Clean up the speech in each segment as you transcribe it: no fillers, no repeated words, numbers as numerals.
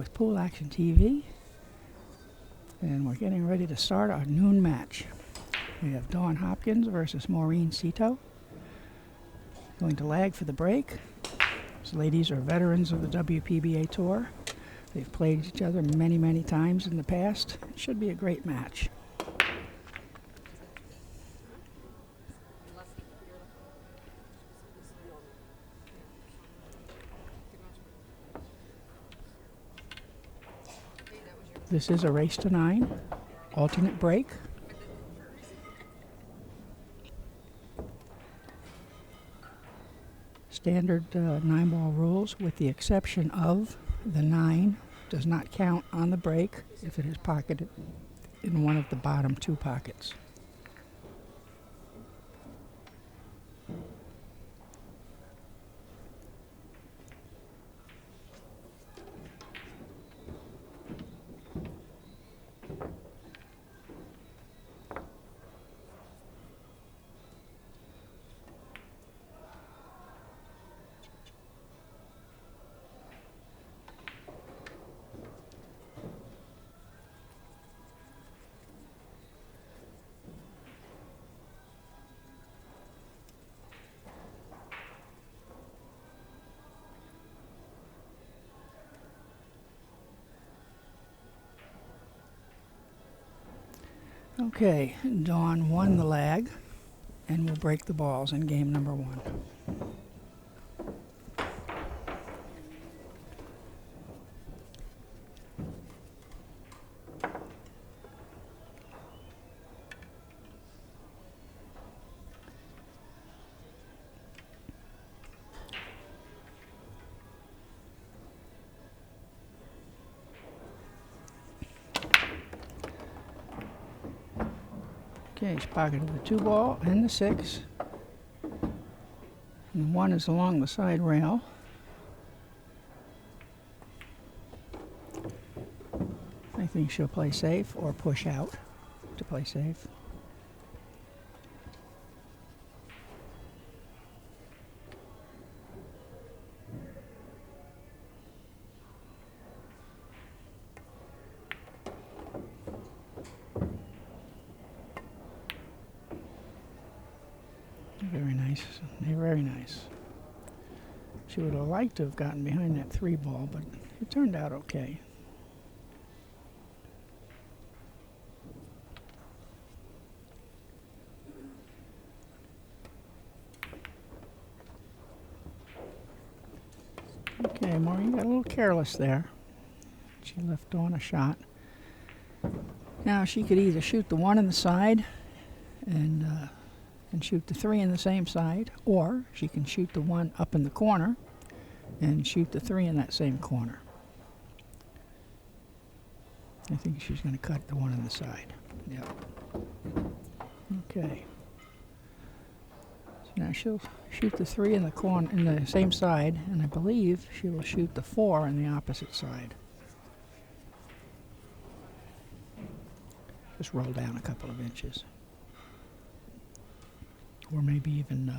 With Pool Action TV, and we're getting ready to start our noon match. We have Dawn Hopkins versus Maureen Seto. Going to lag for the break. These ladies are veterans of the WPBA tour. They've played each other many, many times in the past. It should be a great match. This is a race to 9, alternate break. Standard 9-ball rules, with the exception of the 9 does not count on the break if it is pocketed in one of the bottom 2 pockets. Okay, Dawn won the lag and will break the balls in game number 1. Okay, she's pocketed the 2 ball and the 6. And the 1 is along the side rail. I think she'll play safe or push out to play safe. Very nice, very nice. She would have liked to have gotten behind that 3 ball, but it turned out okay. Okay, Maureen got a little careless there. She left on a shot. Now she could either shoot the 1 in the side and shoot the 3 in the same side, or she can shoot the 1 up in the corner and shoot the 3 in that same corner. I think she's going to cut the 1 on the side. Yep. Okay. So now she'll shoot the 3 in the corner, in the same side, and I believe she will shoot the 4 on the opposite side. Just roll down a couple of inches. Or maybe even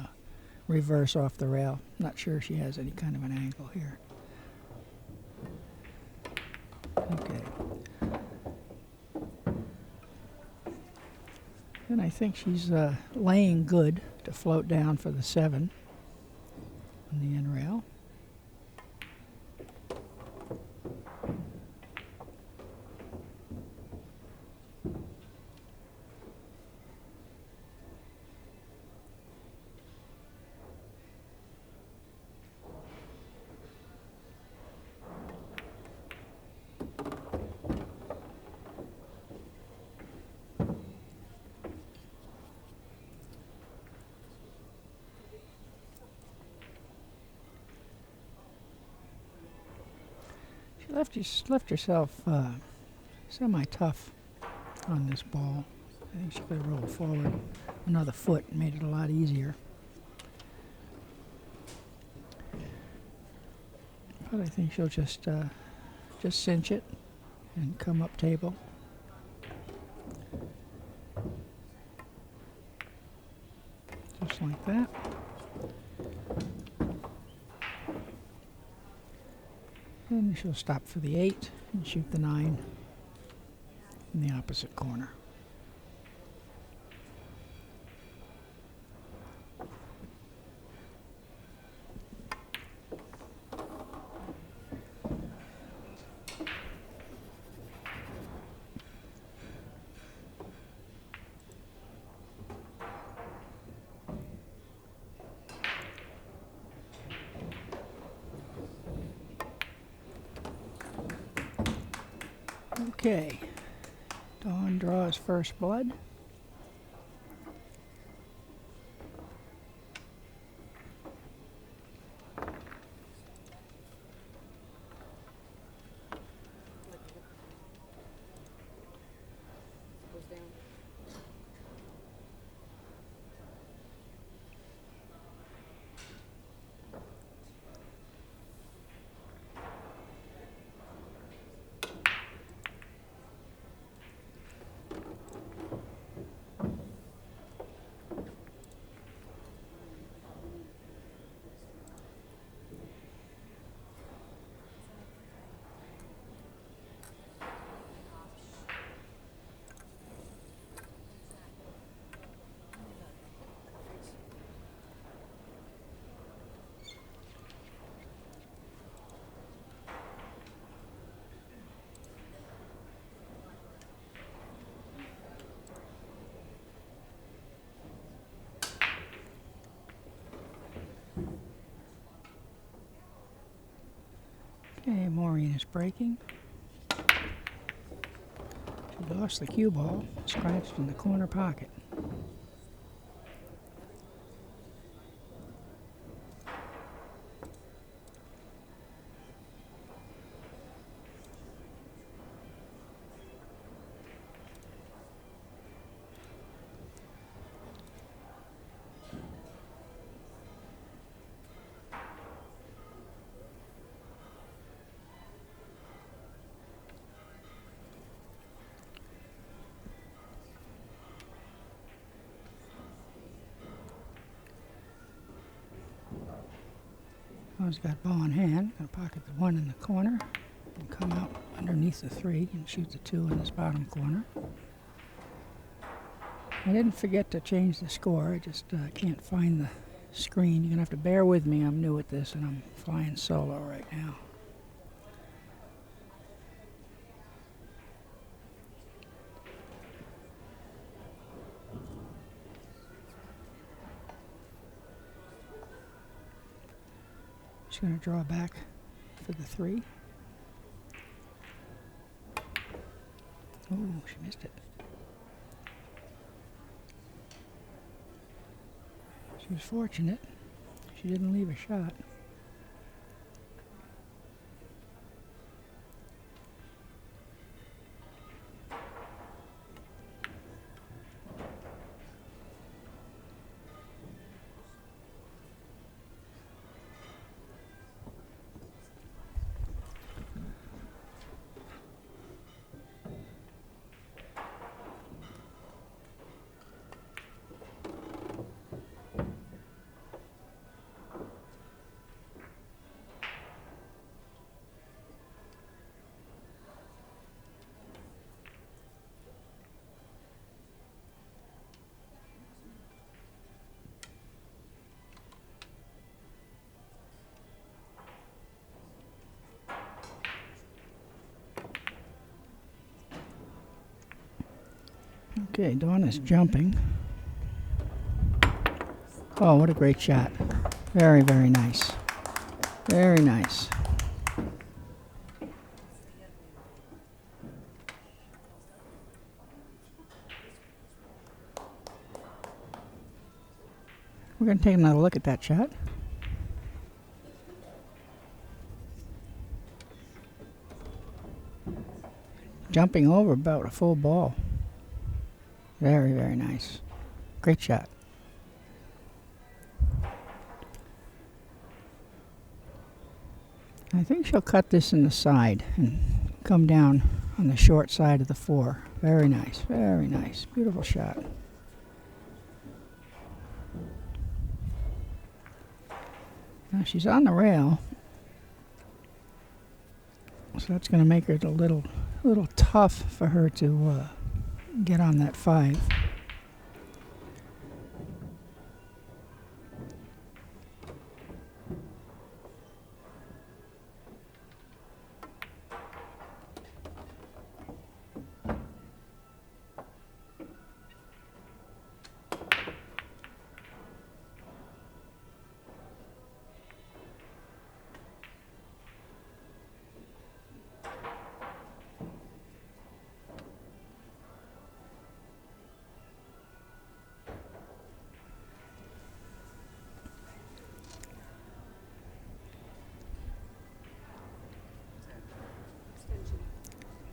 reverse off the rail. Not sure she has any kind of an angle here. Okay. And I think she's laying good to float down for the 7 on the end rail. Left herself semi-tough on this ball. I think she could have rolled forward another foot and made it a lot easier. But I think she'll just cinch it and come up table. Just like that. And she'll stop for the 8 and shoot the 9 in the opposite corner. Okay, Dawn draws first blood. Okay, Maureen is breaking. She lost the cue ball, scratched in the corner pocket. Dawn's got ball in hand, gonna pocket the 1 in the corner and come out underneath the 3 and shoot the 2 in this bottom corner. I didn't forget to change the score, I just can't find the screen. You're gonna have to bear with me, I'm new at this and I'm flying solo right now. She's going to draw back for the 3. Oh, she missed it. She was fortunate. She didn't leave a shot. Okay, Dawn is jumping. Oh, what a great shot. Very, very nice. Very nice. We're going to take another look at that shot. Jumping over about a full ball. Very, very nice. Great shot. I think she'll cut this in the side and come down on the short side of the 4. Very nice, very nice. Beautiful shot. Now she's on the rail. So that's going to make it a little tough for her to get on that 5.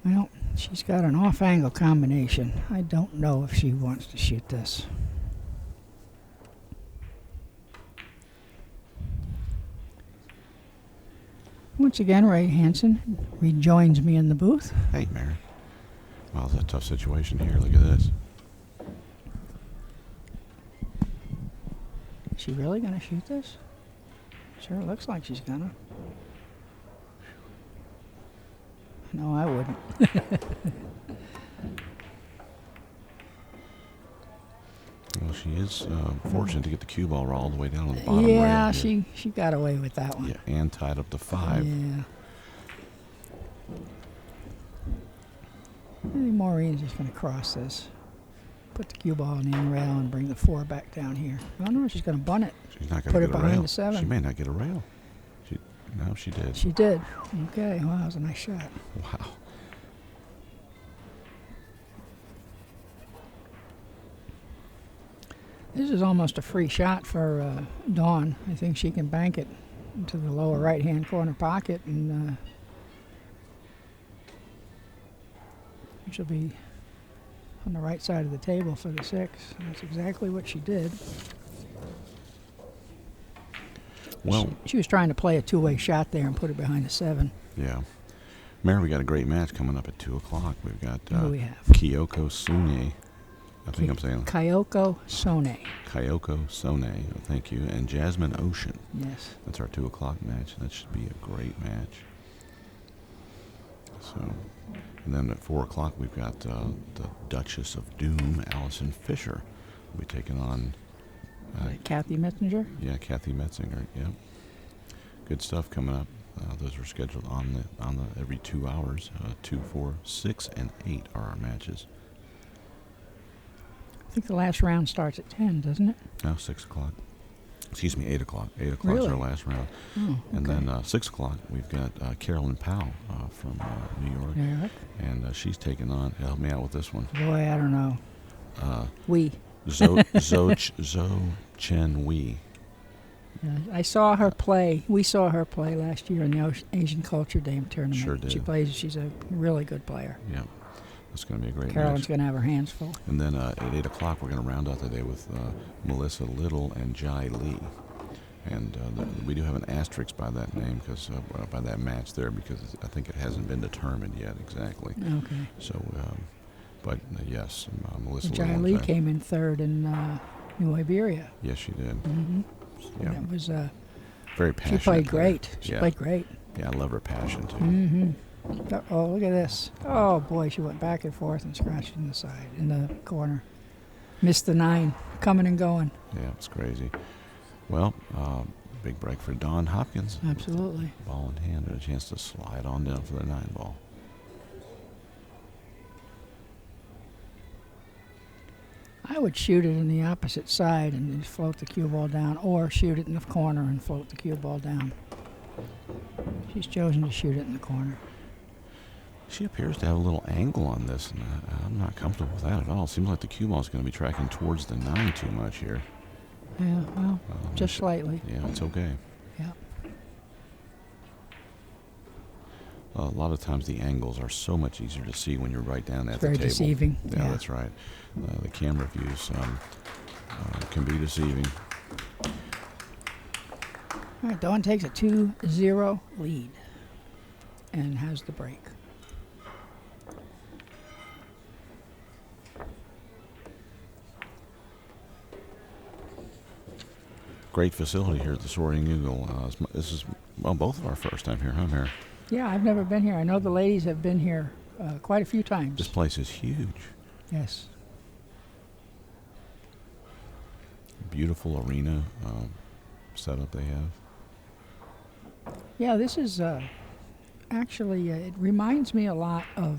Well, she's got an off-angle combination. I don't know if she wants to shoot this. Once again, Ray Hansen rejoins me in the booth. Hey, Mary. Well, it's a tough situation here. Look at this. Is she really going to shoot this? Sure looks like she's going to. No, I wouldn't. Well, she is fortunate to get the cue ball all the way down on the bottom rail. Yeah, she got away with that one. Yeah, and tied up to 5. Yeah. I think Maureen's just going to cross this. Put the cue ball in the end rail and bring the 4 back down here. Oh, no, she's going to bun it. She's not going to Put get it a behind rail. the 7. She may not get a rail. No, she did. She did. Okay, well, that was a nice shot. Wow. This is almost a free shot for Dawn. I think she can bank it into the lower right-hand corner pocket, and she'll be on the right side of the table for the 6. That's exactly what she did. Well, she was trying to play a two-way shot there and put it behind the 7. Yeah. Mary, we got a great match coming up at 2 o'clock. We've got Who do we have? Kyoko Sune. I think I'm saying Kyoko Sone. Kyoko Sone, thank you, and Jasmine Ocean. Yes. That's our 2 o'clock match. That should be a great match. So, and then at 4 o'clock we've got the Duchess of Doom, Allison Fisher, will be taking on Kathy Metzinger. Yeah, Kathy Metzinger. Yeah, good stuff coming up. Those are scheduled on the every 2 hours. 2, 4, 6, and 8 are our matches. I think the last round starts at 10, doesn't it? No, 6 o'clock. Excuse me, 8 o'clock. 8 o'clock is Really? our last round. Oh, okay. And then 6 o'clock, we've got Carolyn Powell from New York. Yeah. And she's taking on, help me out with this one. Boy, I don't know. Zhou Chen Wei. Yeah, I saw her play. We saw her play last year in the Asian Culture Dame tournament. Sure did. She's a really good player. Yeah. That's going to be a great Carolyn's match. going to have her hands full. And then at 8 o'clock, we're going to round out the day with Melissa Little and Jai Lee. And we do have an asterisk by that name, because by that match there, because I think it hasn't been determined yet exactly. Okay. So, but yes, Melissa Jai Little. Lee came in 3rd in New Iberia. Yes, she did. Mm-hmm. Yeah. That was very passionate. She played great. Yeah. She played great. Yeah, I love her passion too. Mm-hmm. Oh, look at this. Oh, boy, she went back and forth and scratched in the side, in the corner. Missed the 9, coming and going. Yeah, it's crazy. Well, big break for Dawn Hopkins. Absolutely. Ball in hand and a chance to slide on down for the 9 ball. I would shoot it in the opposite side and then float the cue ball down, or shoot it in the corner and float the cue ball down. She's chosen to shoot it in the corner. She appears to have a little angle on this, and I'm not comfortable with that at all. Seems like the cue ball is going to be tracking towards the 9 too much here. Yeah, well, just slightly. Yeah, it's okay. Yeah. A lot of times the angles are so much easier to see when you're right down at the Very table. deceiving. Yeah, that's right. The camera views can be deceiving. All right, Dawn takes a 2-0 lead and has the break. Great facility here at the Soaring Eagle. This is both of our first time here, huh, Mary? Yeah, I've never been here. I know the ladies have been here quite a few times. This place is huge. Yes. Beautiful arena setup they have. Yeah, this is actually, it reminds me a lot of,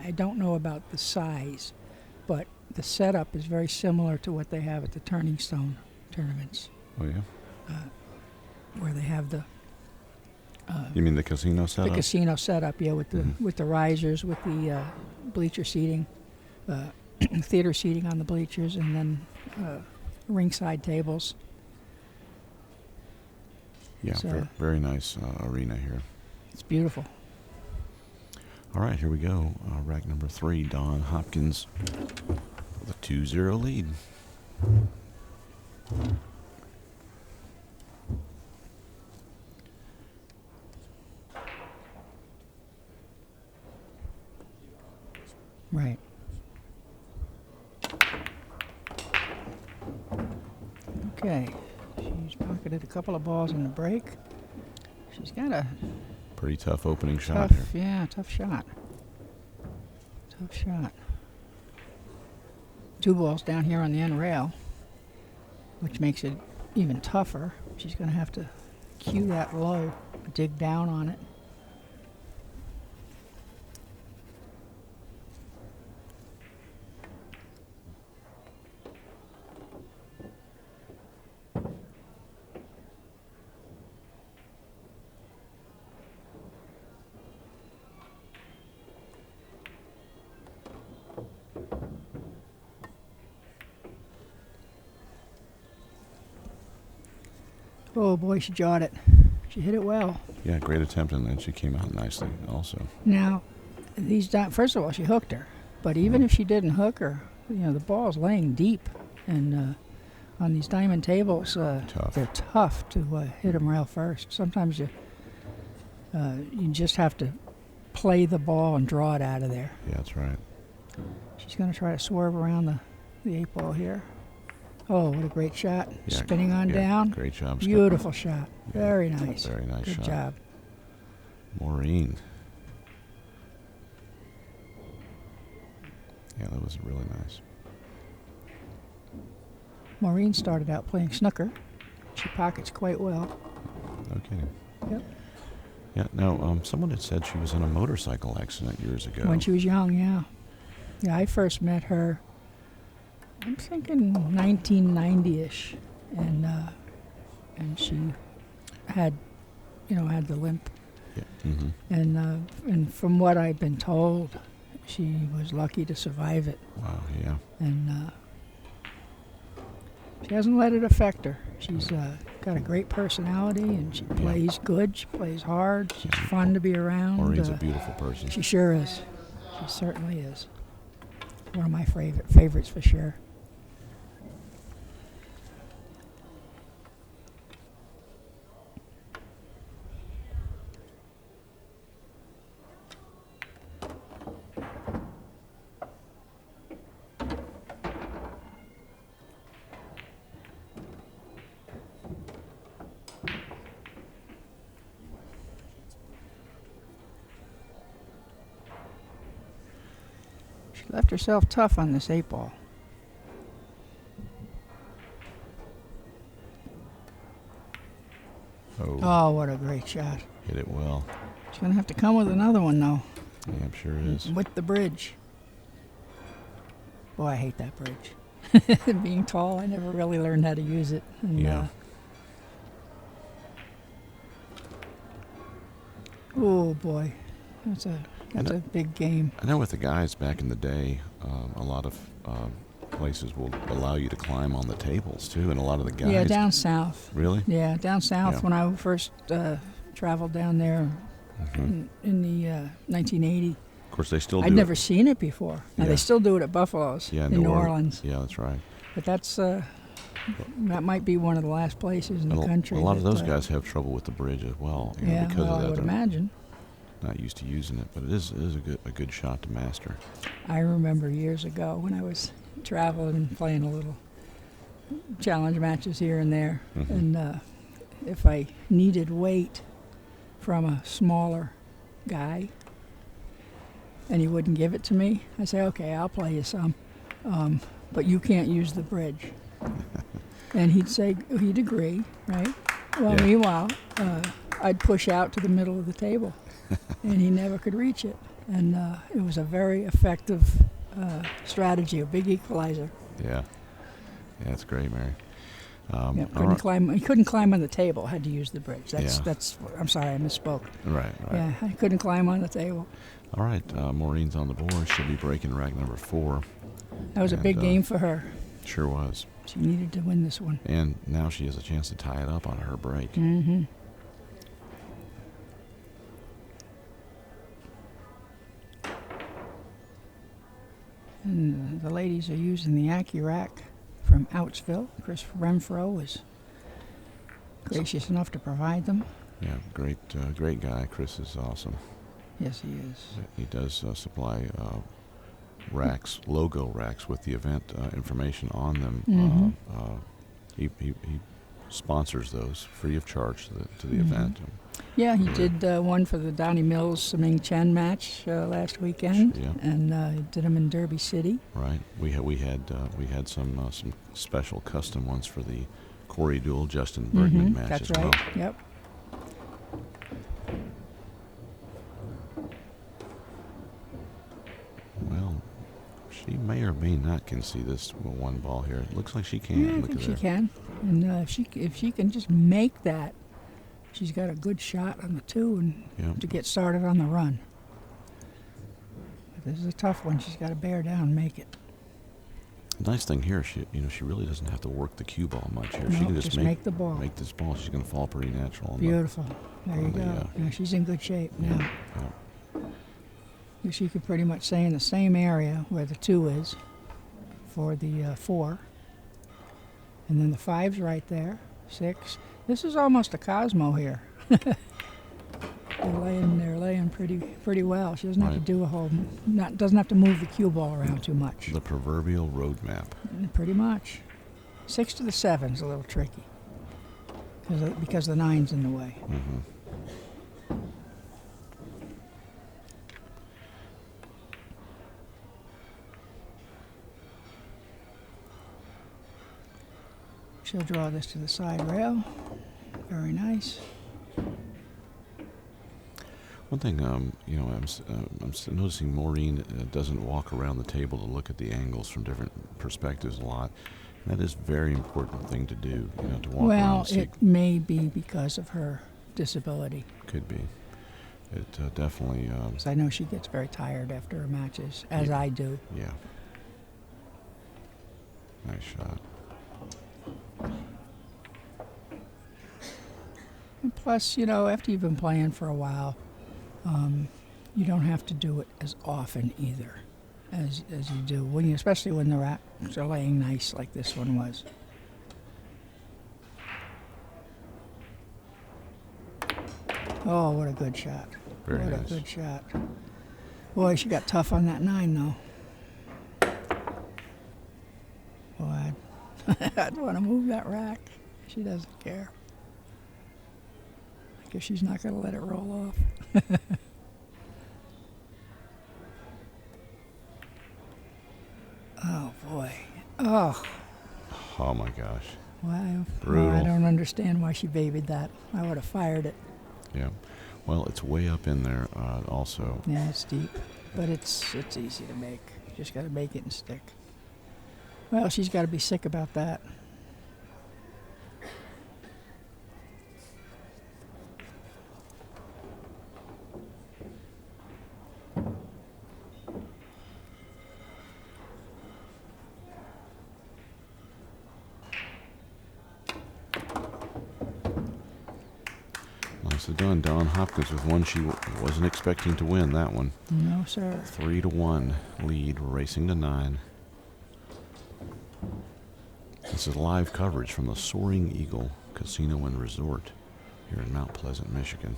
I don't know about the size, but the setup is very similar to what they have at the Turning Stone tournaments, Oh, yeah? where they have the You mean the casino setup? casino setup, yeah, with the Mhm. with the risers, with the bleacher seating, theater seating on the bleachers, and then ringside tables. Yeah, So- very nice arena here. It's beautiful. All right, here we go. Rack number 3, Don Hopkins with a 2-0 lead. Right. Okay. She's pocketed a couple of balls in the break. She's got a Pretty tough opening shot tough, here. yeah, tough shot. Tough shot. 2 balls down here on the end rail, which makes it even tougher. She's going to have to cue that low, dig down on it. Oh boy, she jawed it. She hit it well. Yeah, great attempt, and then she came out nicely also. Now, first of all, she hooked her. But even if she didn't hook her, the ball's laying deep. And on these diamond tables, Tough. they're tough to hit them rail first. Sometimes you just have to play the ball and draw it out of there. Yeah, that's right. She's going to try to swerve around the 8 ball here. Oh, what a great shot. Yeah, Spinning on yeah, down. Great job, Scott. Beautiful shot. Yeah, Very nice. Very nice Good shot. job. Maureen. Yeah, that was really nice. Maureen started out playing snooker. She pockets quite well. No kidding. Yep. Yeah, now, someone had said she was in a motorcycle accident years ago. When she was young, yeah. Yeah, I first met her, I'm thinking 1990-ish, and she had the limp, Yeah. Mm-hmm. and from what I've been told, she was lucky to survive it, Wow, yeah. and she hasn't let it affect her. She's got a great personality, and she plays good. She plays hard. She's fun to be around. Maureen's a beautiful person. She sure is. She certainly is. One of my favorites for sure. She left herself tough on this 8 ball. Oh, what a great shot. Hit it well. She's going to have to come with another one, though, Yeah, I'm sure it is. with the bridge. Boy, I hate that bridge. Being tall, I never really learned how to use it. And, Yeah. Oh, boy. That's a big game. I know with the guys back in the day, a lot of places will allow you to climb on the tables, too, and a lot of the guys... Yeah, down south. Really? Yeah, down south Yeah. when I first traveled down there Mm-hmm. in the 1980. Of course, they still do I'd never it. seen it before. Now, Yeah. they still do it at Buffalo's Yeah, in New Orleans. Yeah, that's right. But that's that might be one of the last places in the country. A lot of that, those guys have trouble with the bridge as well. Yeah, because well, of that. I would They're imagine. not used to using it, but it is a good shot to master. I remember years ago when I was traveling and playing a little challenge matches here and there, Mhm. and if I needed weight from a smaller guy, and he wouldn't give it to me. I say, okay, I'll play you some, but you can't use the bridge. And he'd agree, right? Well, Yeah. meanwhile, I'd push out to the middle of the table, and he never could reach it. And it was a very effective strategy, a big equalizer. Yeah. Yeah, it's great, Mary. He couldn't climb on the table. Had to use the bridge. Yeah. I'm sorry, I misspoke. Right. Yeah, I couldn't climb on the table. All right, Maureen's on the board. She'll be breaking rack number 4. That was a big game for her. Sure was. She needed to win this one. And now she has a chance to tie it up on her break. Mm-hmm. And the ladies are using the AccuRack from Outsville. Chris Renfro was gracious enough to provide them. Yeah, great guy. Chris is awesome. Yes, he is. He does supply racks, logo racks with the event information on them. Mm-hmm. He sponsors those free of charge to the event. Yeah, he did one for the Donnie Mills Saming Chen match last weekend, Yeah. and he did them in Derby City. Right. We had some special custom ones for the Corey Duel Justin Bergman match That's as well. right. Yep. Well, she may or may not can see this one ball here. It looks like she can. Yeah, I Look think at she there. can. And if she can just make that, she's got a good shot on the 2 and Yeah. to get started on the run. But this is a tough one. She's got to bear down and make it. The nice thing here, she really doesn't have to work the cue ball much here. She No, can just make the ball. Make this ball. She's going to fall pretty natural. On Beautiful. There you on the, go. Yeah, she's in good shape now. Yeah. She could pretty much stay in the same area where the 2 is for the 4. And then the 5's right there. 6. This is almost a Cosmo here. They're laying pretty well. She doesn't have to Right. do doesn't have to move the cue ball around too much. The proverbial road map. Pretty much. 6 to the 7's a little tricky because the 9's in the way. Mm-hmm. She'll draw this to the side rail. Very nice. One thing, I'm noticing Maureen doesn't walk around the table to look at the angles from different perspectives a lot. And that is a very important thing to do, to walk around. Well, it may be because of her disability. Could be. It definitely. 'Cause I know she gets very tired after her matches, as I do. Yeah. Nice shot. And plus, after you've been playing for a while, you don't have to do it as often either as you do, especially when the racks are laying nice like this one was. Oh, what a good shot. Very What nice. a good shot. Boy, she got tough on that 9, though. Boy, I'd want to move that rack. She doesn't care. I guess she's not going to let it roll off. Oh, boy. Oh. Oh my gosh. Wow. Brutal. Well, I don't understand why she babied that. I would have fired it. Yeah. Well, it's way up in there also. Yeah, it's deep. But it's easy to make. You just got to make it and stick. Well, she's got to be sick about that. Nicely done. Dawn Hopkins with one she wasn't expecting to win that one. No, sir. 3-1 lead, racing to 9. This is live coverage from the Soaring Eagle Casino and Resort here in Mount Pleasant, Michigan.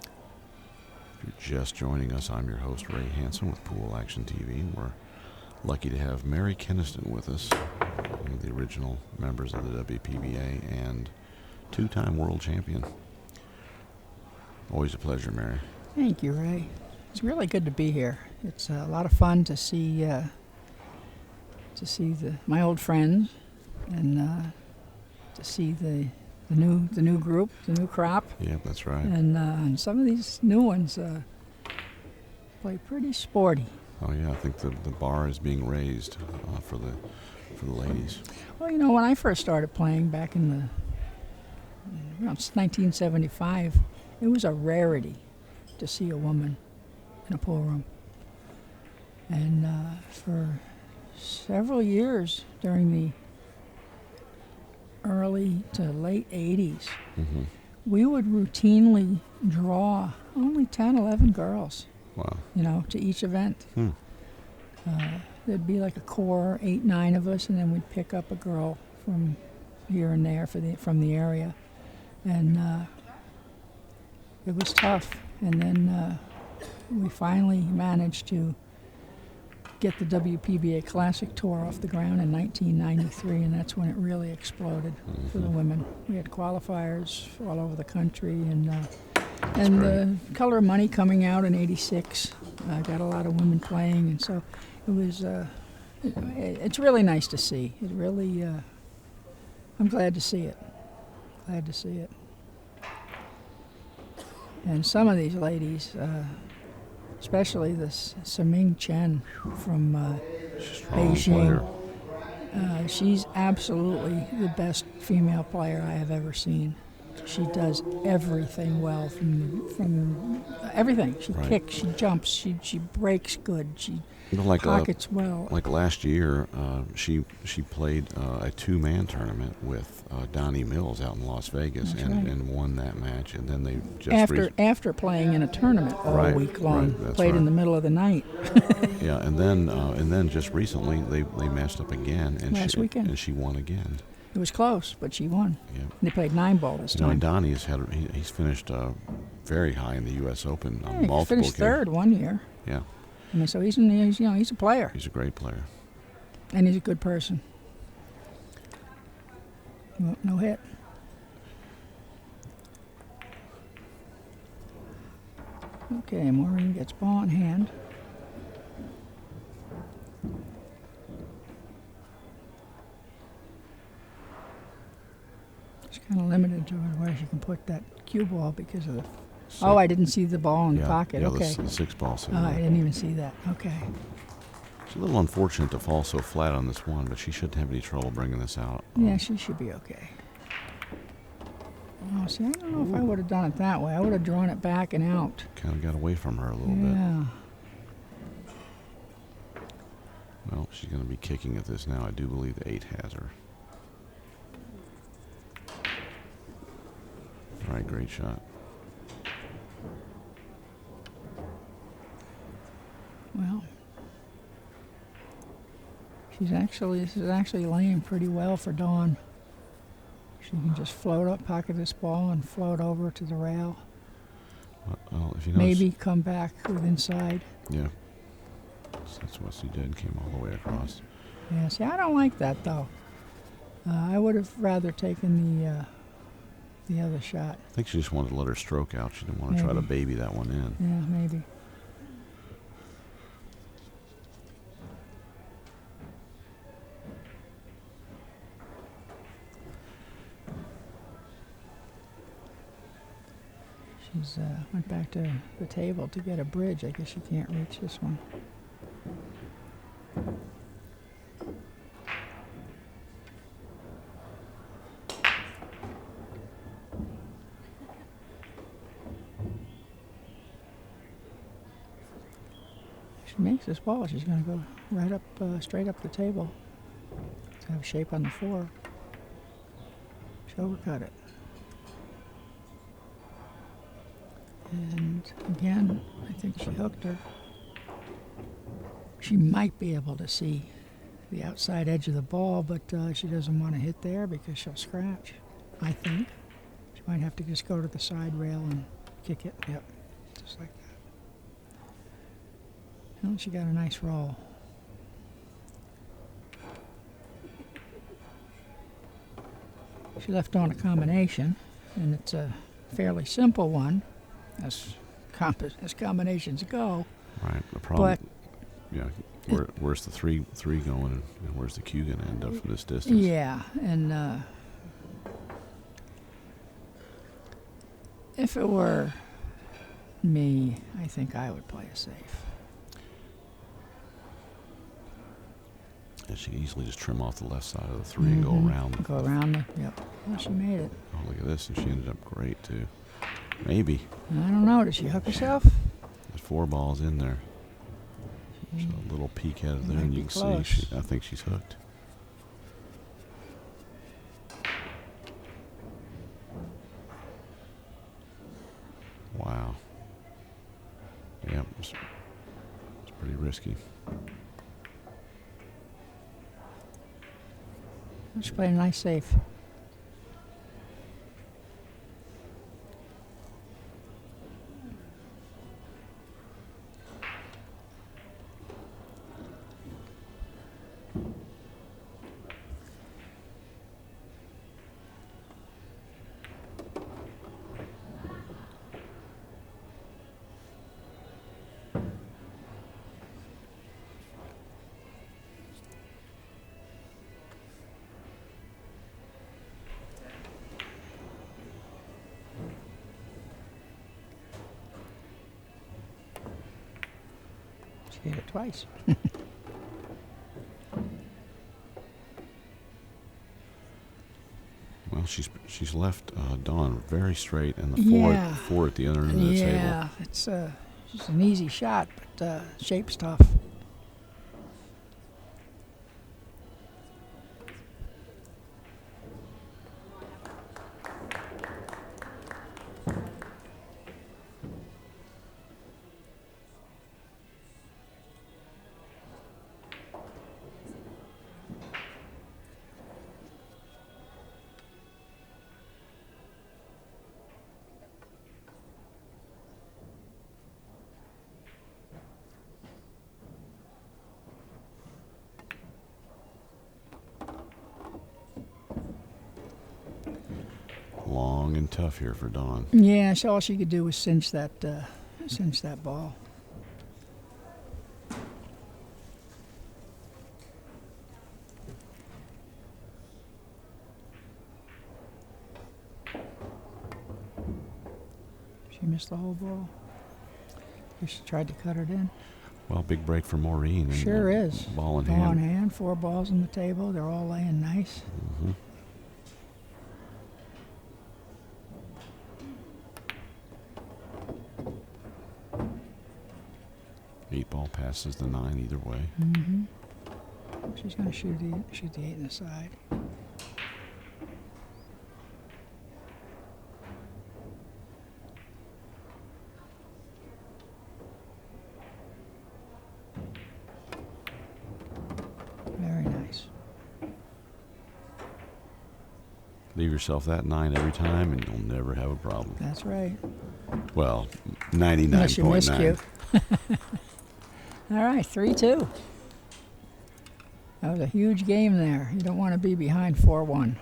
If you're just joining us, I'm your host, Ray Hansen with Pool Action TV. We're lucky to have Mary Keniston with us, one of the original members of the WPBA and 2-time world champion. Always a pleasure, Mary. Thank you, Ray. It's really good to be here. It's a lot of fun to see my old friends and to see the new group, the new crop. Yeah, that's right. And some of these new ones play pretty sporty. Oh yeah, I think the bar is being raised for the ladies. Well, when I first started playing back in around 1975, it was a rarity to see a woman in a pool room. And for several years during the early to late 80s, Mm-hmm. we would routinely draw only 10, 11 girls, Wow. to each event. Hmm. There'd be like a core 8, 9 of us, and then we'd pick up a girl from here and there from the area. And it was tough. And then we finally managed to get the WPBA Classic Tour off the ground in 1993, and that's when it really exploded for the women. We had qualifiers all over the country, and the Color of Money coming out in '86 got a lot of women playing, and so it was. It's really nice to see. It really. I'm glad to see it. Glad to see it. And some of these ladies, especially this Siming Chen from Strong Beijing, player. she's absolutely the best female player I have ever seen. She does everything well from everything. She Right. kicks, she jumps, she breaks good, she Like pockets well. Like last year, she played a 2-man tournament with Donnie Mills out in Las Vegas That's and, right. and won that match. And then they just After playing in a tournament all Right, week long, right, that's played in right. the middle of the night. yeah, and then just recently they messed up again and Last weekend. and she won again. It was close, but she won. Yeah. And they played 9-ball this time. And Donnie he's finished very high in the U.S. Open on He multiple finished third one year. Yeah, I mean, so he's a player, he's a great player. and he's a good person. No hit. Okay, Maureen gets ball in hand. She's kind of limited to where she can put that cue ball because of the. Oh, I didn't see the ball in the pocket. Yeah, Okay. the 6-ball. Oh, I didn't even see that. Okay. It's a little unfortunate to fall so flat on this one, but she shouldn't have any trouble bringing this out. Yeah, she should be okay. Oh, see, I don't know if I would have done it that way. I would have drawn it back and out. Kind of got away from her a little bit. Yeah. Well, she's going to be kicking at this now. I do believe the 8 has her. All right, great shot. Well, this is actually laying pretty well for Dawn. She can just float up, pocket this ball, and float over to the rail. Well, if you notice, Maybe come back with inside. Yeah. That's what she did. Came all the way across. Yeah, see, I don't like that, though. I would have rather taken the other shot. I think she just wanted to let her stroke out. She didn't want to try to baby that one in. Yeah, maybe. She's went back to the table to get a bridge. I guess she can't reach this one. If she makes this ball, she's going to go right up, straight up the table. To have shape on the floor. She overcut it. And again, I think she hooked her. She might be able to see the outside edge of the ball, but she doesn't want to hit there because she'll scratch, I think. She might have to just go to the side rail and kick it. Yep, just like that. Well, she got a nice roll. She left on a combination, and it's a fairly simple one. as combinations go. Right. The problem. But Yeah. Where's the three going, and where's the cue going to end up for this distance? yeah, and if it were me, I think I would play it safe. And she can easily just trim off the left side of the three and go around. Go around it. Yep. Well, she made it. Oh, look at this, and she ended up great too. Maybe. I don't know. Did she hook herself? There's 4 balls in there. So a little peek at it there, and you can see. I think she's hooked. Wow. Yeah, it's pretty risky. She played a nice safe. She hit it twice. Well, she's left Dawn very straight, and the four at the other end of the table. Yeah, it's just an easy shot, but shape's tough. Long and tough here for Dawn. Yeah, so all she could do was cinch that ball. She missed the whole ball. She tried to cut it in. Well, big break for Maureen. Sure is. Ball in Ball hand. in hand. 4 balls on the table. They're all laying nice. Mm-hmm. Eight ball passes the 9 either way. Mm-hmm. She's going to shoot the 8 in the side. Very nice. Leave yourself that 9 every time, and you'll never have a problem. That's right. Well, Unless you 99.9. miscue. All right, 3-2. That was a huge game there. You don't want to be behind 4-1.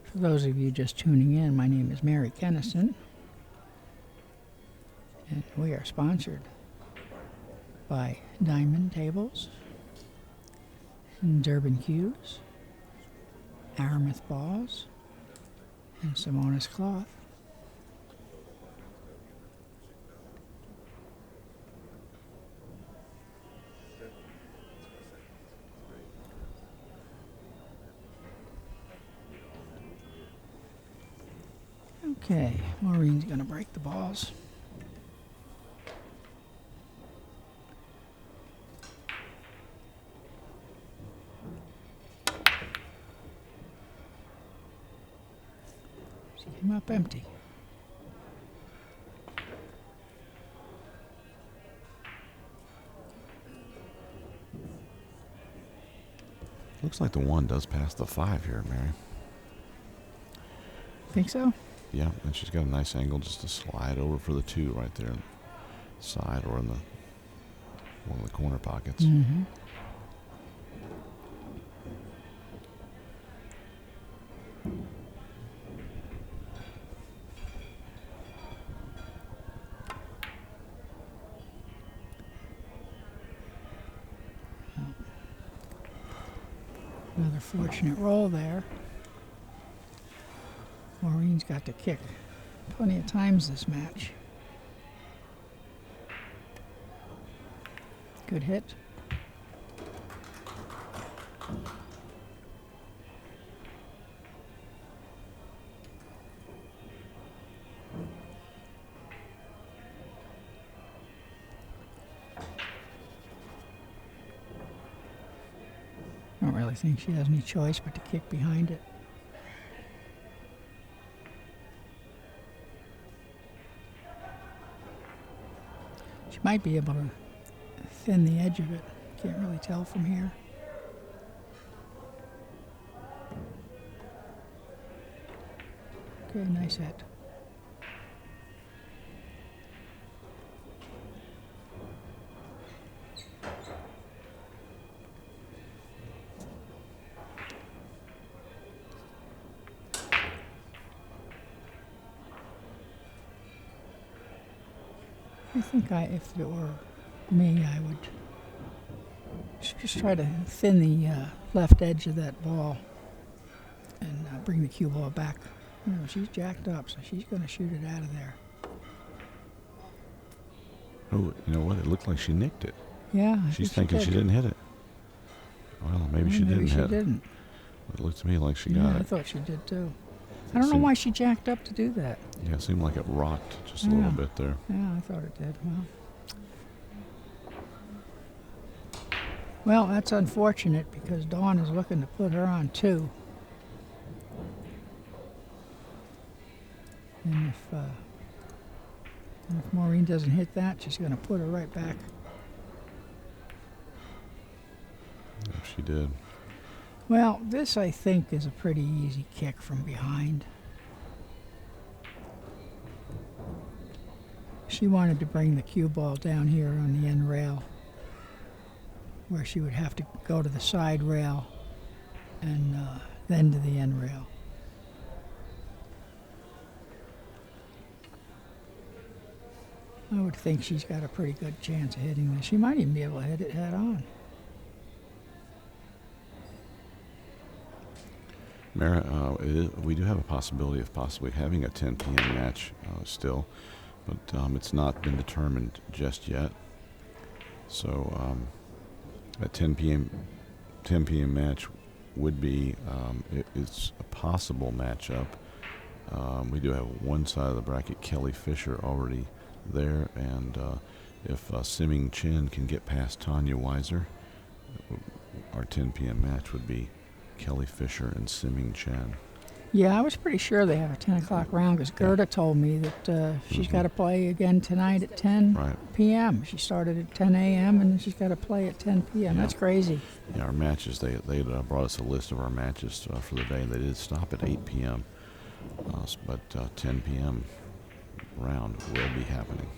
For those of you just tuning in, my name is Mary Kennison, and we are sponsored by Diamond Tables, Durban Cues, Aramis Balls, and Simonis Cloth. Okay, Maureen's going to break the balls. She came up empty. Looks like the 1 does pass the 5 here, Mary. Think so? Yeah, and she's got a nice angle just to slide over for the 2 right there on the side or in the one of the corner pockets. Mm-hmm. Another fortunate roll there. Maureen's got to kick plenty of times this match. Good hit. I don't really think she has any choice but to kick behind it. She might be able to thin the edge of it. Can't really tell from here. Okay, nice hit. I think if it were me, I would just try to thin the left edge of that ball and bring the cue ball back. You know, she's jacked up, so she's going to shoot it out of there. Oh, you know what? It looked like she nicked it. Yeah, She's thinking she didn't hit it. Well, maybe she didn't hit it. It looked to me like she got I it. thought she did too. I don't know why she jacked up to do that. Yeah, it seemed like it rocked just a little bit there. Yeah, I thought it did. Well, that's unfortunate because Dawn is looking to put her on 2. And if Maureen doesn't hit that, she's going to put her right back. If she did. Well, this I think is a pretty easy kick from behind. She wanted to bring the cue ball down here on the end rail, where she would have to go to the side rail and then to the end rail. I would think she's got a pretty good chance of hitting this. She might even be able to hit it head on. Mara, we do have a possibility of possibly having a 10 p.m. match still, but it's not been determined just yet. So a 10 p.m. match would be it's a possible matchup. We do have one side of the bracket, Kelly Fisher, already there, and if Simming Chen can get past Tanya Weiser, our 10 p.m. match would be Kelly Fisher and Simming Chen. Yeah, I was pretty sure they have a 10 o'clock round because Gerda told me that she's got to play again tonight at 10 p.m. She started at 10 a.m. and she's got to play at 10 p.m. Yeah. That's crazy. Yeah, our matches, they brought us a list of our matches for the day. They did stop at 8 p.m., but 10 p.m. round will be happening.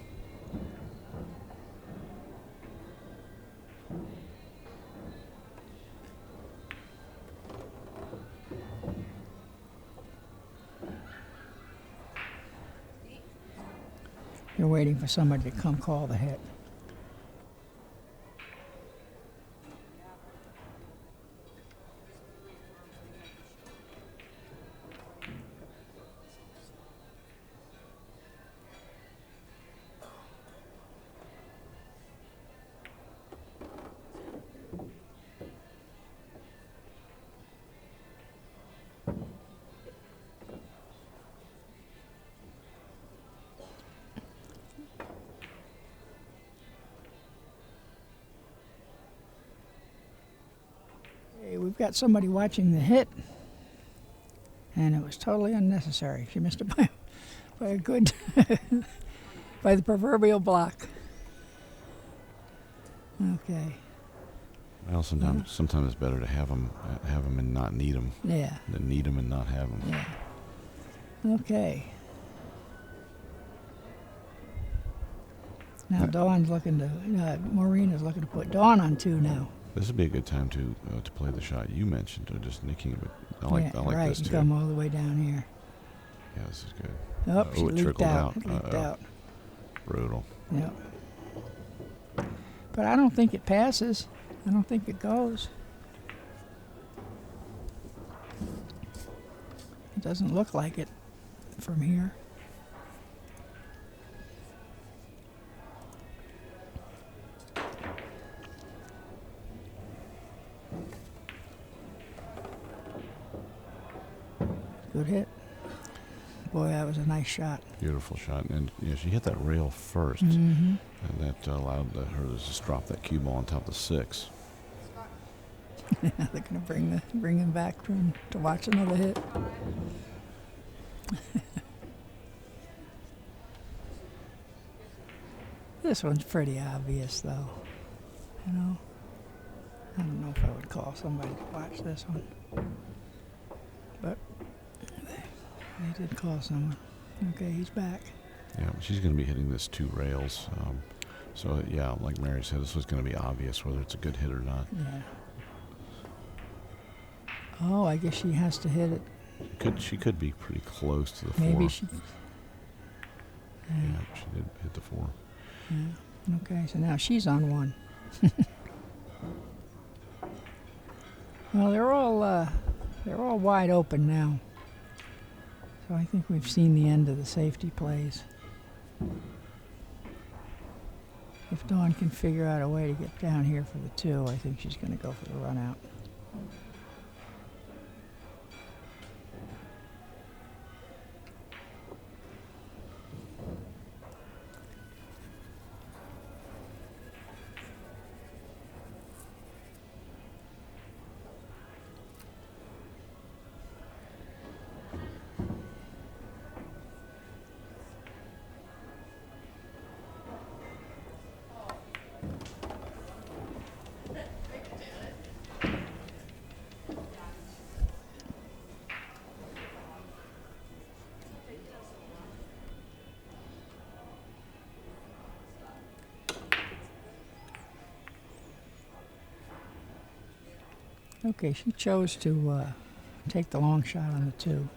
You're waiting for somebody to come call the hit. got somebody watching the hit, and it was totally unnecessary. She missed it by a good, by the proverbial block. Okay. Well, sometimes it's better to have them and not need them. Yeah. Than need them and not have them. Yeah. Okay. Now Dawn's looking to. Maureen is looking to put Dawn on 2 now. This would be a good time to play the shot you mentioned, or just nicking it. But I like right, this too. Come all the way down here. Yeah, this is good. Oh, she it leaked trickled out. It leaked out. Brutal. Yep. But I don't think it passes. I don't think it goes. It doesn't look like it from here. Good hit. Boy, that was a nice shot. Beautiful shot. And she hit that rail first. Mm-hmm. And that allowed her to just drop that cue ball on top of the 6. They're going to bring him back to watch another hit. This one's pretty obvious, though. You know, I don't know if I would call somebody to watch this one, but they did call someone. Okay, he's back. Yeah, she's going to be hitting this 2 rails. So yeah, like Mary said, this was going to be obvious whether it's a good hit or not. Yeah. Oh, I guess she has to hit it. She could be pretty close to the 4. Maybe she. Yeah, she did hit the 4. Yeah. Okay, so now she's on 1. Well, they're all wide open now. So I think we've seen the end of the safety plays. If Dawn can figure out a way to get down here for the 2, I think she's going to go for the run out. Okay, she chose to take the long shot on the 2.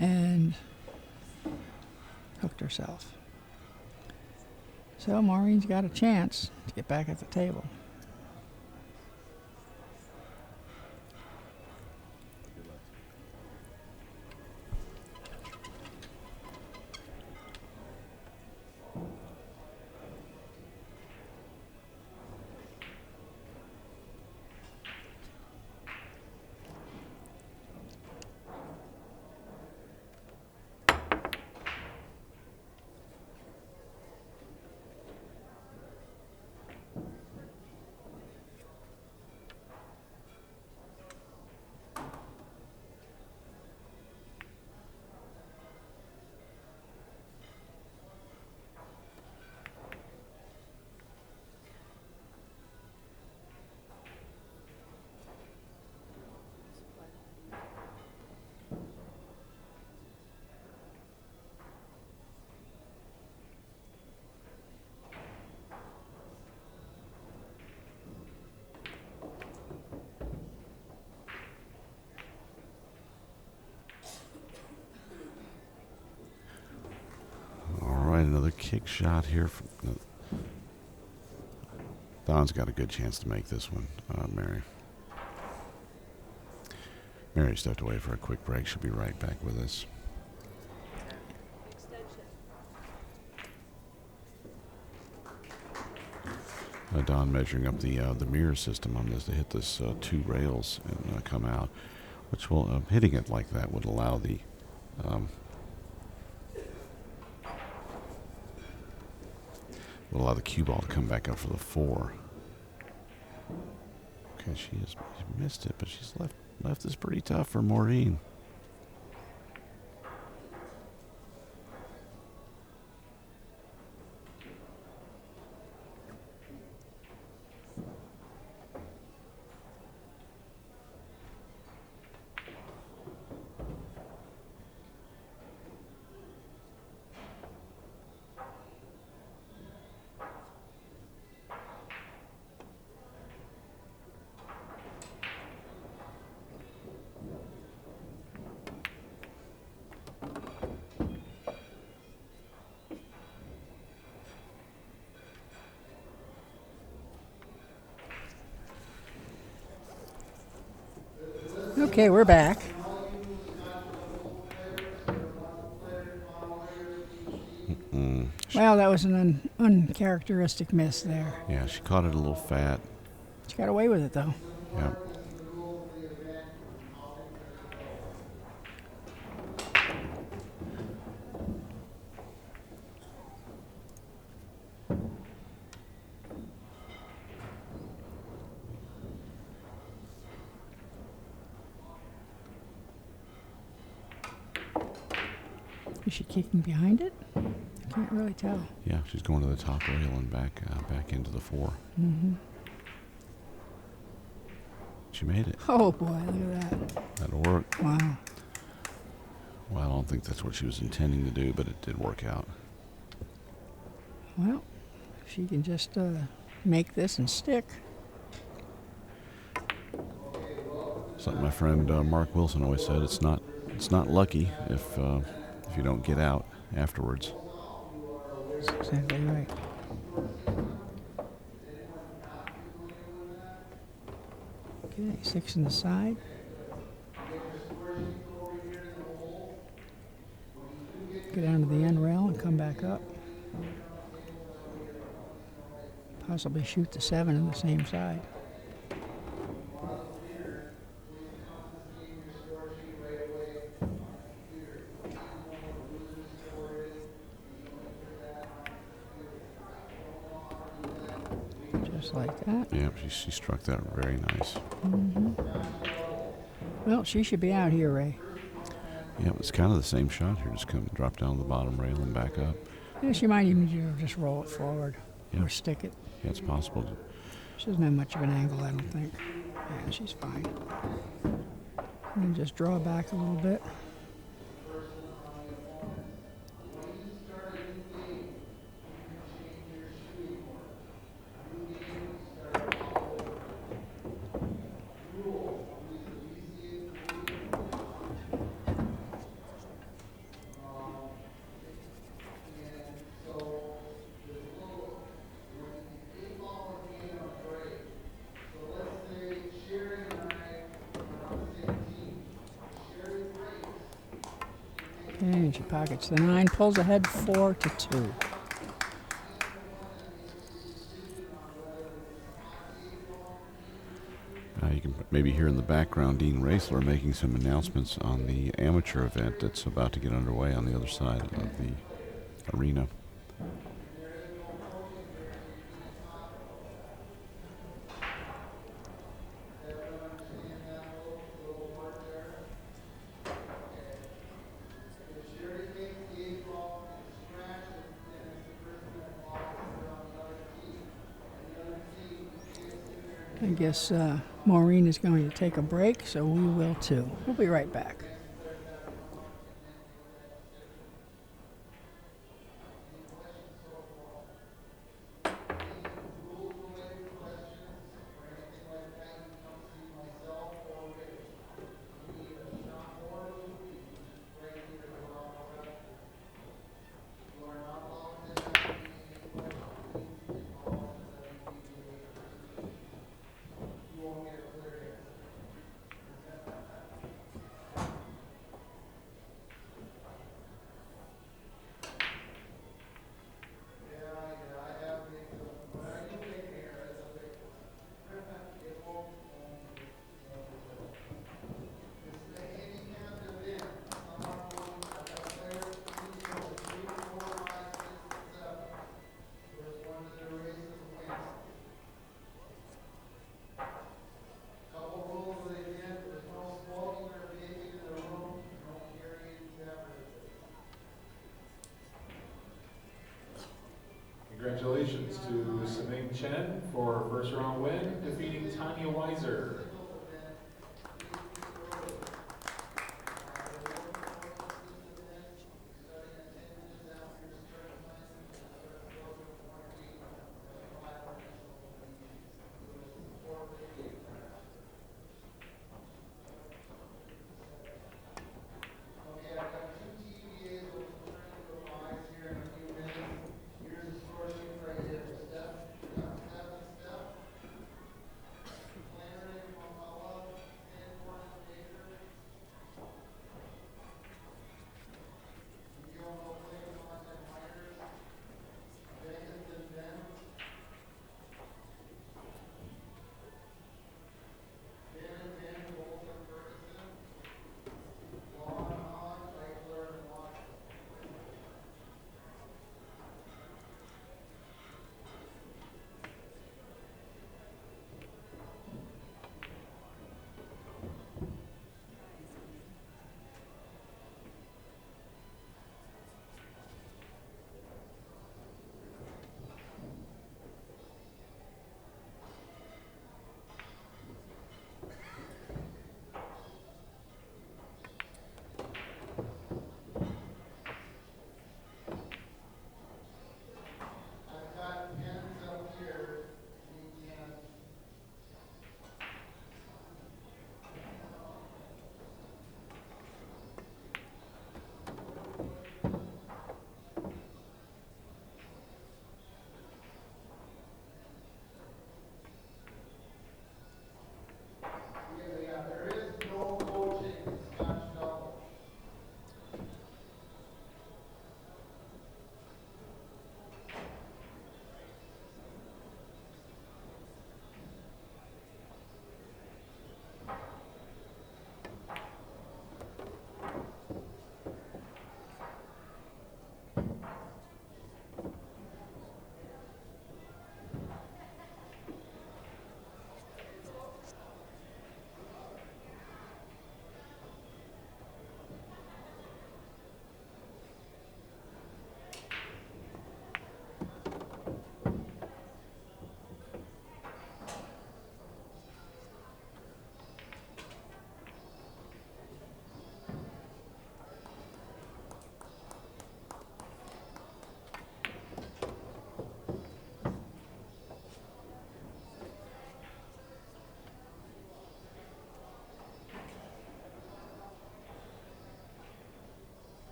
And hooked herself. So Maureen's got a chance to get back at the table. Another kick shot here. Don's got a good chance to make this one, Mary. Mary stepped away for a quick break. She'll be right back with us. Don measuring up the mirror system on this to hit this 2 rails and come out, which will hitting it like that would allow the cue ball to come back up for the 4. And she's missed it, but she's left this pretty tough for Maureen. Okay, we're back. Well, that was an uncharacteristic miss there. Yeah, she caught it a little fat. She got away with it, though. Yep. Is she kicking behind it? I can't really tell. Yeah, she's going to the top rail and back into the 4. Mm-hmm. She made it. Oh, boy, look at that. That'll work. Wow. Well, I don't think that's what she was intending to do, but it did work out. Well, if she can just make this and stick. It's like my friend Mark Wilson always said, it's not lucky if you don't get out afterwards. That's exactly right. Okay, 6 in the side. Go down to the end rail and come back up. Possibly shoot the 7 on the same side. Just like that. Yeah, she struck that very nice. Mm-hmm. Well, she should be out here, Ray. Yeah, it's kind of the same shot here. Just come drop down the bottom rail and back up. Yeah, she might even just roll it forward or stick it. Yeah, it's possible. She doesn't have much of an angle, I don't think. Yeah, she's fine. And just draw back a little bit. Okay, and she pockets the 9, pulls ahead 4-2. You can maybe hear in the background Dean Raisler making some announcements on the amateur event that's about to get underway on the other side of the arena. I guess Maureen is going to take a break, so we will too. We'll be right back. Congratulations to Saming Chen for first round win, defeating Tanya Weiser.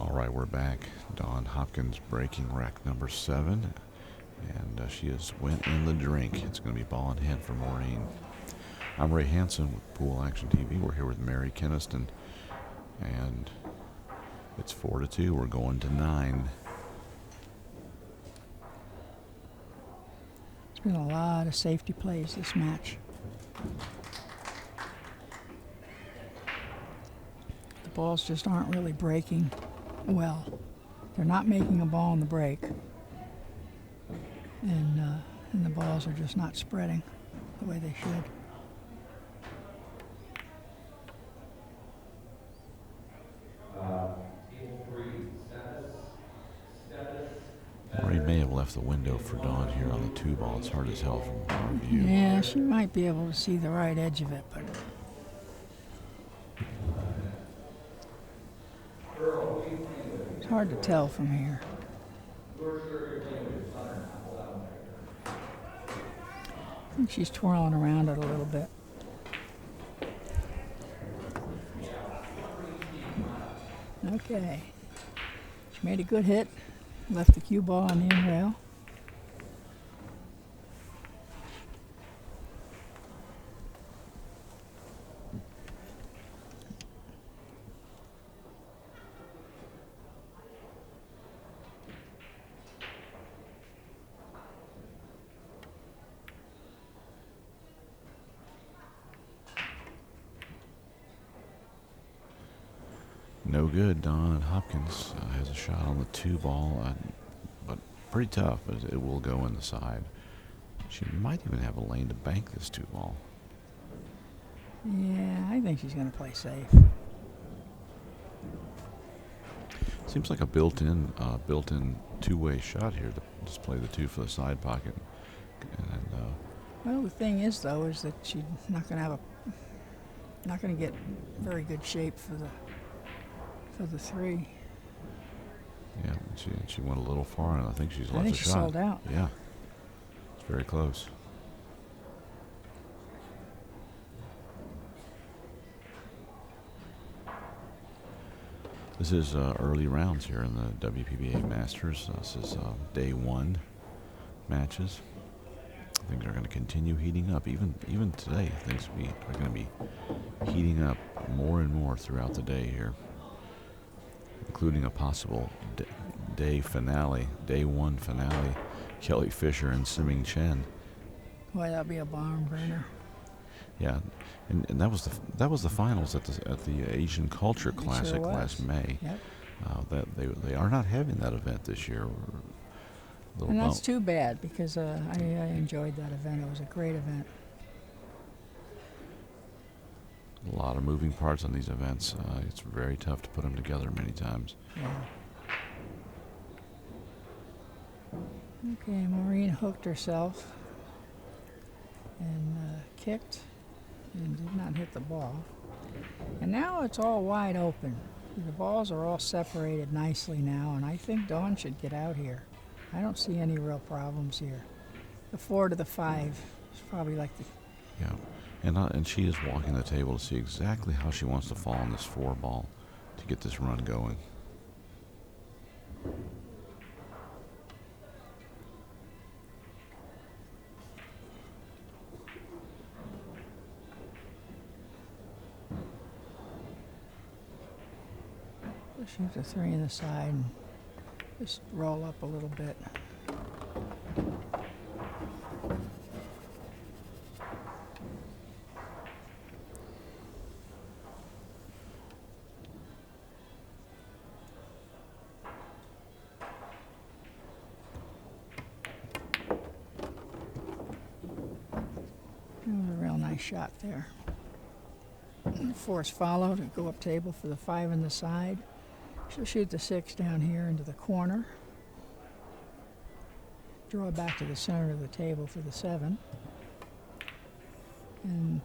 All right, we're back. Dawn Hopkins breaking rack number 7, and she has went in the drink. It's going to be ball in hand for Maureen. I'm Ray Hansen with Pool Action TV. We're here with Mary Kinniston, and it's 4-2. We're going to 9. There's been a lot of safety plays this match. The balls just aren't really breaking well. They're not making a ball in the break, and the balls are just not spreading the way they should. Maureen may have left the window for Dawn here on the 2 ball. It's hard to tell from our view. Yeah, she might be able to see the right edge of it, but it's hard to tell from here. I think she's twirling around it a little bit. Okay. She made a good hit. Left the cue ball on the in rail. No good. Don Hopkins has a shot on the 2 ball, but pretty tough. But it will go in the side. She might even have a lane to bank this 2 ball. Yeah, I think she's going to play safe. Seems like a built-in two-way shot here to just play the 2 for the side pocket. And Well, the thing is, though, is that she's not going to get very good shape for the 3. yeah, she went a little far, and I think she's I left think a she shot. sold out. Yeah, it's very close. This is early rounds here in the WPBA Masters. This is day 1 matches. Things are going to continue heating up. Even today, things are going to be heating up more and more throughout the day here, including a possible day 1 finale. Kelly Fisher and Siming Chen. Boy, that'll be a barn burner. Yeah, and that was the finals at the Asian Culture Classic last May. Yep. That they are not having that event this year. And that's too bad, because I enjoyed that event. It was a great event. A lot of moving parts on these events. It's very tough to put them together many times. Yeah. Okay, Maureen hooked herself and kicked and did not hit the ball. And now it's all wide open. The balls are all separated nicely now, and I think Dawn should get out here. I don't see any real problems here. The 4 to the 5 is probably like the... Yeah, and she is walking the table to see exactly how she wants to fall on this 4 ball to get this run going. Shoot the 3 in the side and just roll up a little bit. That was a real nice shot there. Force follow to go up table for the 5 in the side. She'll shoot the 6 down here into the corner. Draw it back to the center of the table for the 7. And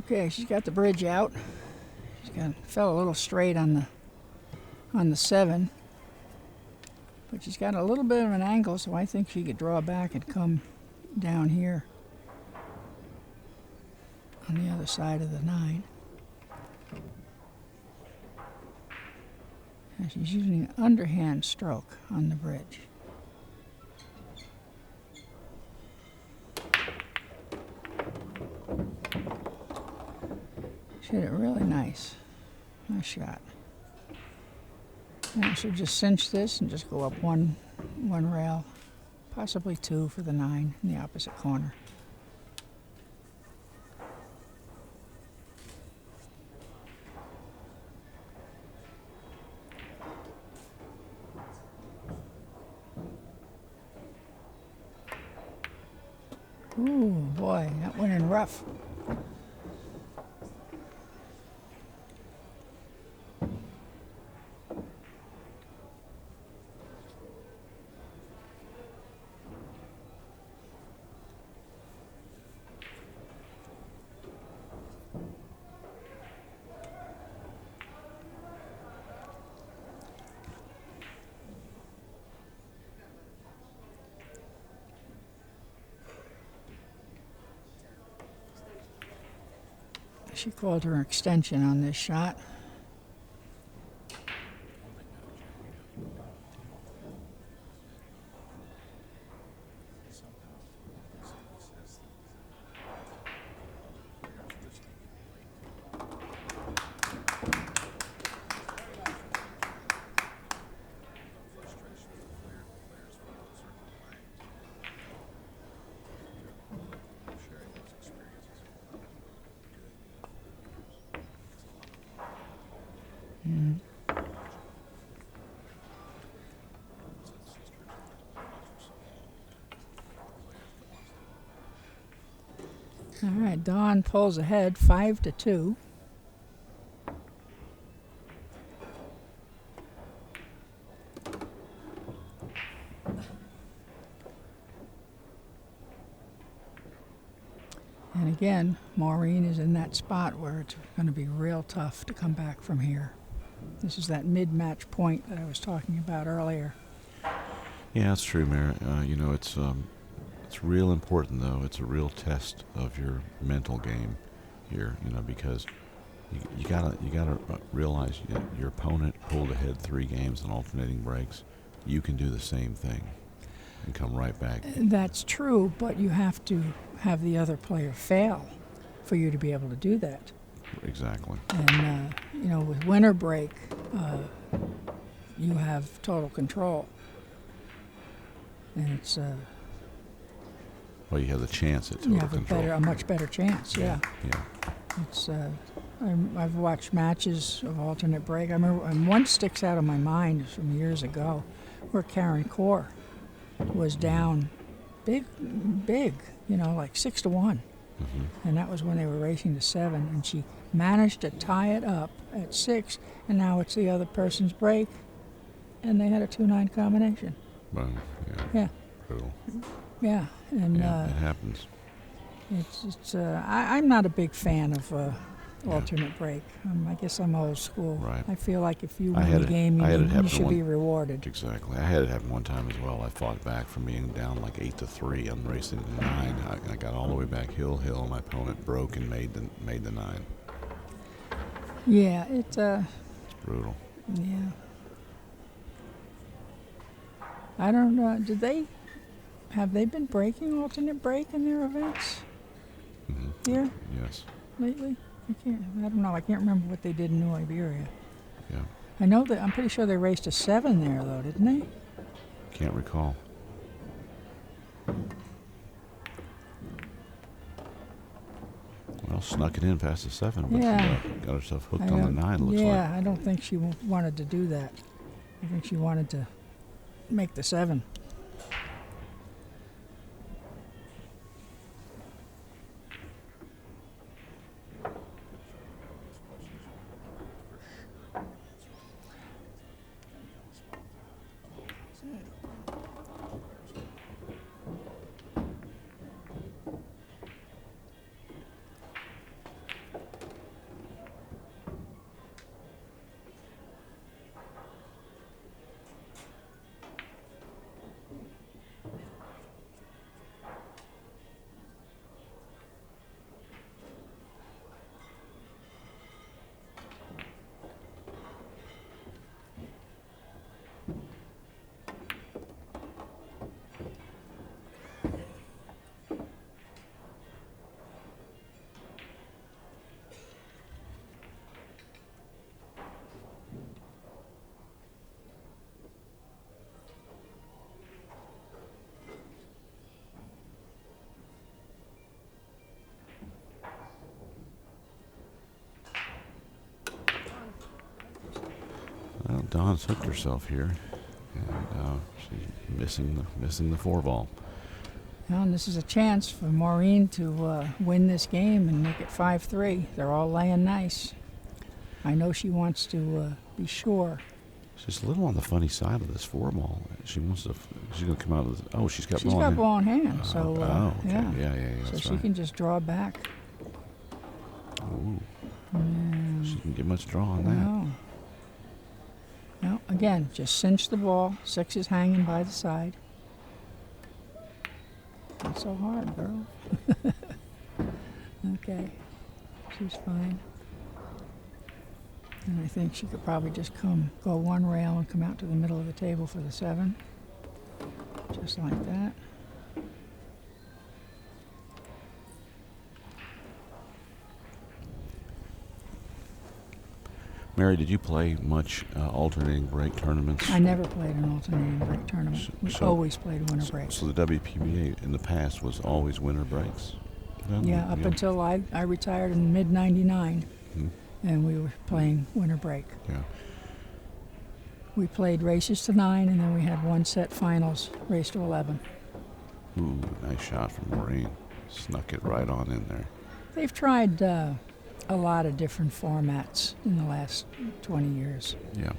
okay, she's got the bridge out. Fell a little straight on the 7, but she's got a little bit of an angle, so I think she could draw back and come down here on the other side of the 9. And she's using an underhand stroke on the bridge. Hit it really nice. Nice shot. And I should just cinch this and just go up one rail, possibly two for the 9 in the opposite corner. Ooh, boy, that went in rough. She called her extension on this shot. All right, Dawn pulls ahead 5-2. And again, Maureen is in that spot where it's going to be real tough to come back from here. This is that mid-match point that I was talking about earlier. Yeah, that's true, Mary. It's real important, though. It's a real test of your mental game here, because you gotta realize your opponent pulled ahead 3 games in alternating breaks. You can do the same thing and come right back. That's true, but you have to have the other player fail for you to be able to do that. Exactly. And with winter break, you have total control, and it's well, you have the chance at total you have control. a much better chance. Yeah. It's I've watched matches of alternate break. I remember, and one sticks out of my mind from years ago, where Karen Kaur was down big, like 6-1, Mm-hmm. and that was when they were racing to 7, and she managed to tie it up at 6, and now it's the other person's break, and they had a 2-9 combination. Well, Yeah. Brutal. Yeah, and Yeah, it happens. I'm not a big fan of alternate break. I guess I'm old school. Right. I feel like if you win the game, you should be rewarded. Exactly. I had it happen one time as well. I fought back from being down like 8-3. I'm racing to 9. I got all the way back hill. My opponent broke and made the 9. Yeah, It's brutal. Yeah. I don't know. Have they been breaking alternate break in their events Mm-hmm. here Yes. lately? I don't know. I can't remember what they did in New Iberia. Yeah. I know that I'm pretty sure they raced a 7 there though, didn't they? Can't recall. Well, snuck it in past the 7, but Yeah. got herself hooked on the 9. Looks like. Yeah, I don't think she wanted to do that. I think she wanted to make the 7. Dawn's hooked herself here, and she's missing the 4-ball. Well, and this is a chance for Maureen to win this game and make it 5-3. They're all laying nice. I know she wants to be sure. She's a little on the funny side of this 4-ball. She's going to come out with. Oh, she's got ball. She's got ball in hand, so okay. Yeah. So That's she right. can just draw back. Ooh. She didn't get much draw on that. No, again, just cinch the ball. 6 is hanging by the side. Not so hard, girl. Okay, she's fine. And I think she could probably just go one rail and come out to the middle of the table for the 7. Just like that. Mary, did you play much alternating break tournaments? I never played an alternating break tournament. We always played winter breaks. So the WPBA in the past was always winter breaks? Then, Yeah, up until I retired in mid-'99, and we were playing winter break. Yeah. We played races to 9, and then we had one set finals, race to 11. Ooh, nice shot from Maureen. Snuck it right on in there. They've tried a lot of different formats in the last 20 years. Yeah.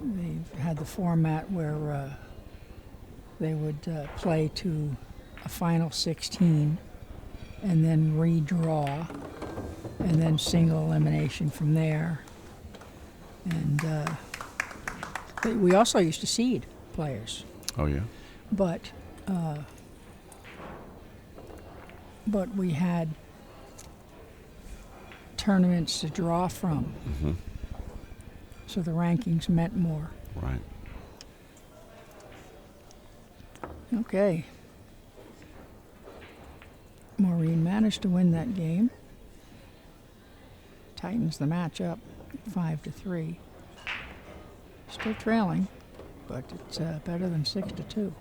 They've had the format where they would play to a final 16 and then redraw and then single elimination from there. And we also used to seed players. Oh, yeah? But we had tournaments to draw from. Mm-hmm. So the rankings meant more. Right. Okay. Maureen managed to win that game. Tightens the match up 5-3. Still trailing, but it's better than 6-2.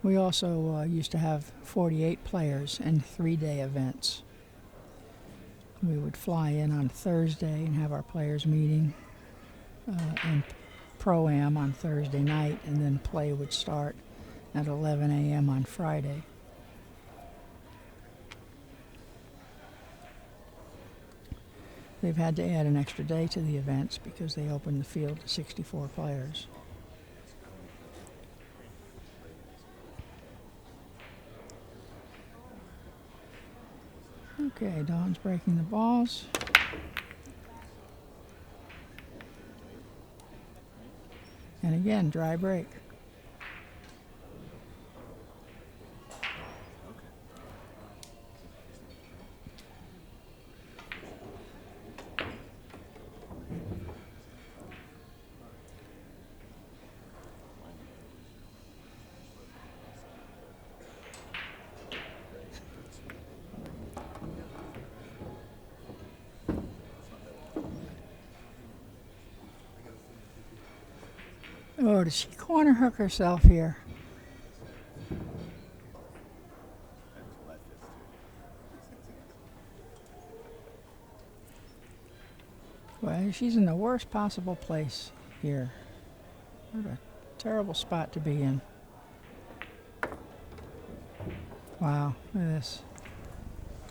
We also used to have 48 players and 3-day events. We would fly in on Thursday and have our players meeting and Pro-Am on Thursday night, and then play would start at 11 a.m. on Friday. They've had to add an extra day to the events because they opened the field to 64 players. Okay, Dawn's breaking the balls. And again, dry break. Oh, did she corner hook herself here? Well, she's in the worst possible place here. What a terrible spot to be in. Wow, look at this.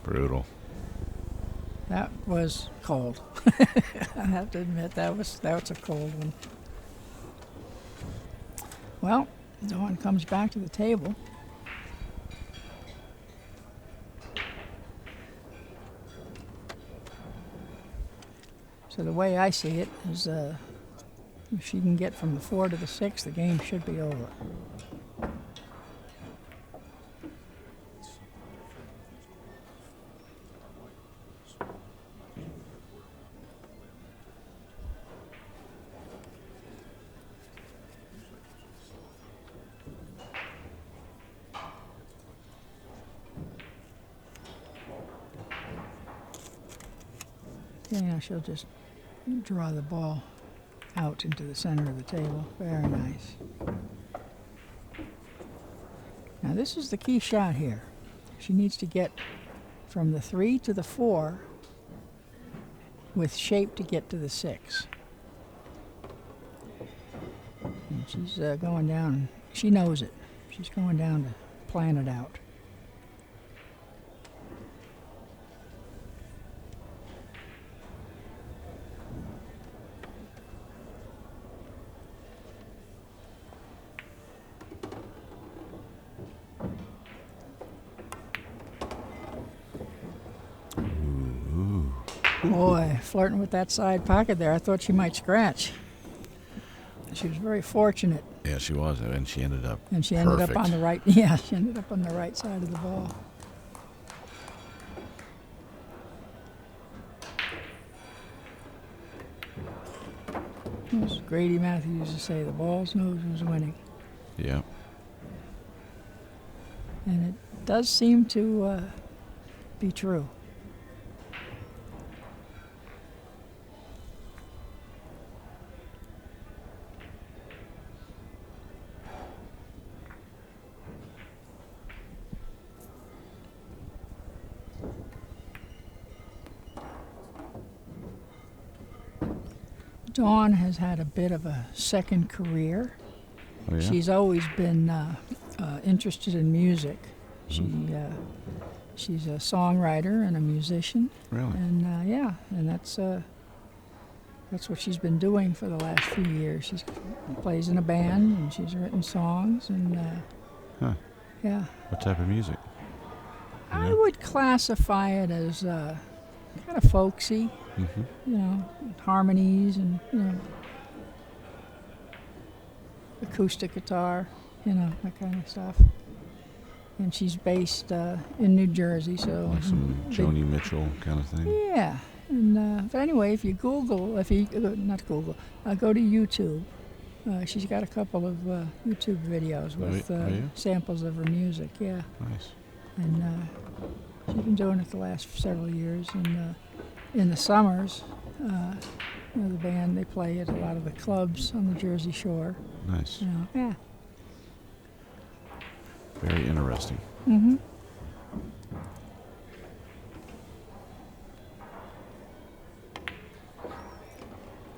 Brutal. That was cold. I have to admit that was a cold one. Well, Dawn comes back to the table. So the way I see it is if she can get from the 4 to the 6, the game should be over. Yeah, she'll just draw the ball out into the center of the table. Very nice. Now Now this is the key shot here. She needs to get from the 3 to the 4 with shape to get to the 6. And she's going down. She knows it. She's going down to plan it out. Boy, flirting with that side pocket there. I thought she might scratch. She was very fortunate. Yeah, she was, and she ended up And she ended perfect. up on the right. Yeah, she ended up on the right side of the ball. As Grady Matthews used to say, the ball's nose was winning. Yeah. And it does seem to be true. Dawn has had a bit of a second career. Oh, yeah? She's always been interested in music. She's a songwriter and a musician, Really? and yeah, and that's what she's been doing for the last few years. She plays in a band and she's written songs, and Huh. yeah, What type of music? I Yeah. would classify it as kind of folksy, Mm-hmm. you know, harmonies and, you know, acoustic guitar, you know, that kind of stuff. And she's based in New Jersey, so Like some big- Joni Mitchell kind of thing? yeah. And but anyway, if you Google, not Google, go to YouTube. She's got a couple of YouTube videos with Oh, yeah? samples of her music. Yeah, Nice. and she's been doing it the last several years. And in the summers, you know, the band, they play at a lot of the clubs on the Jersey Shore. Nice. You know, yeah. Very interesting. Mm-hmm.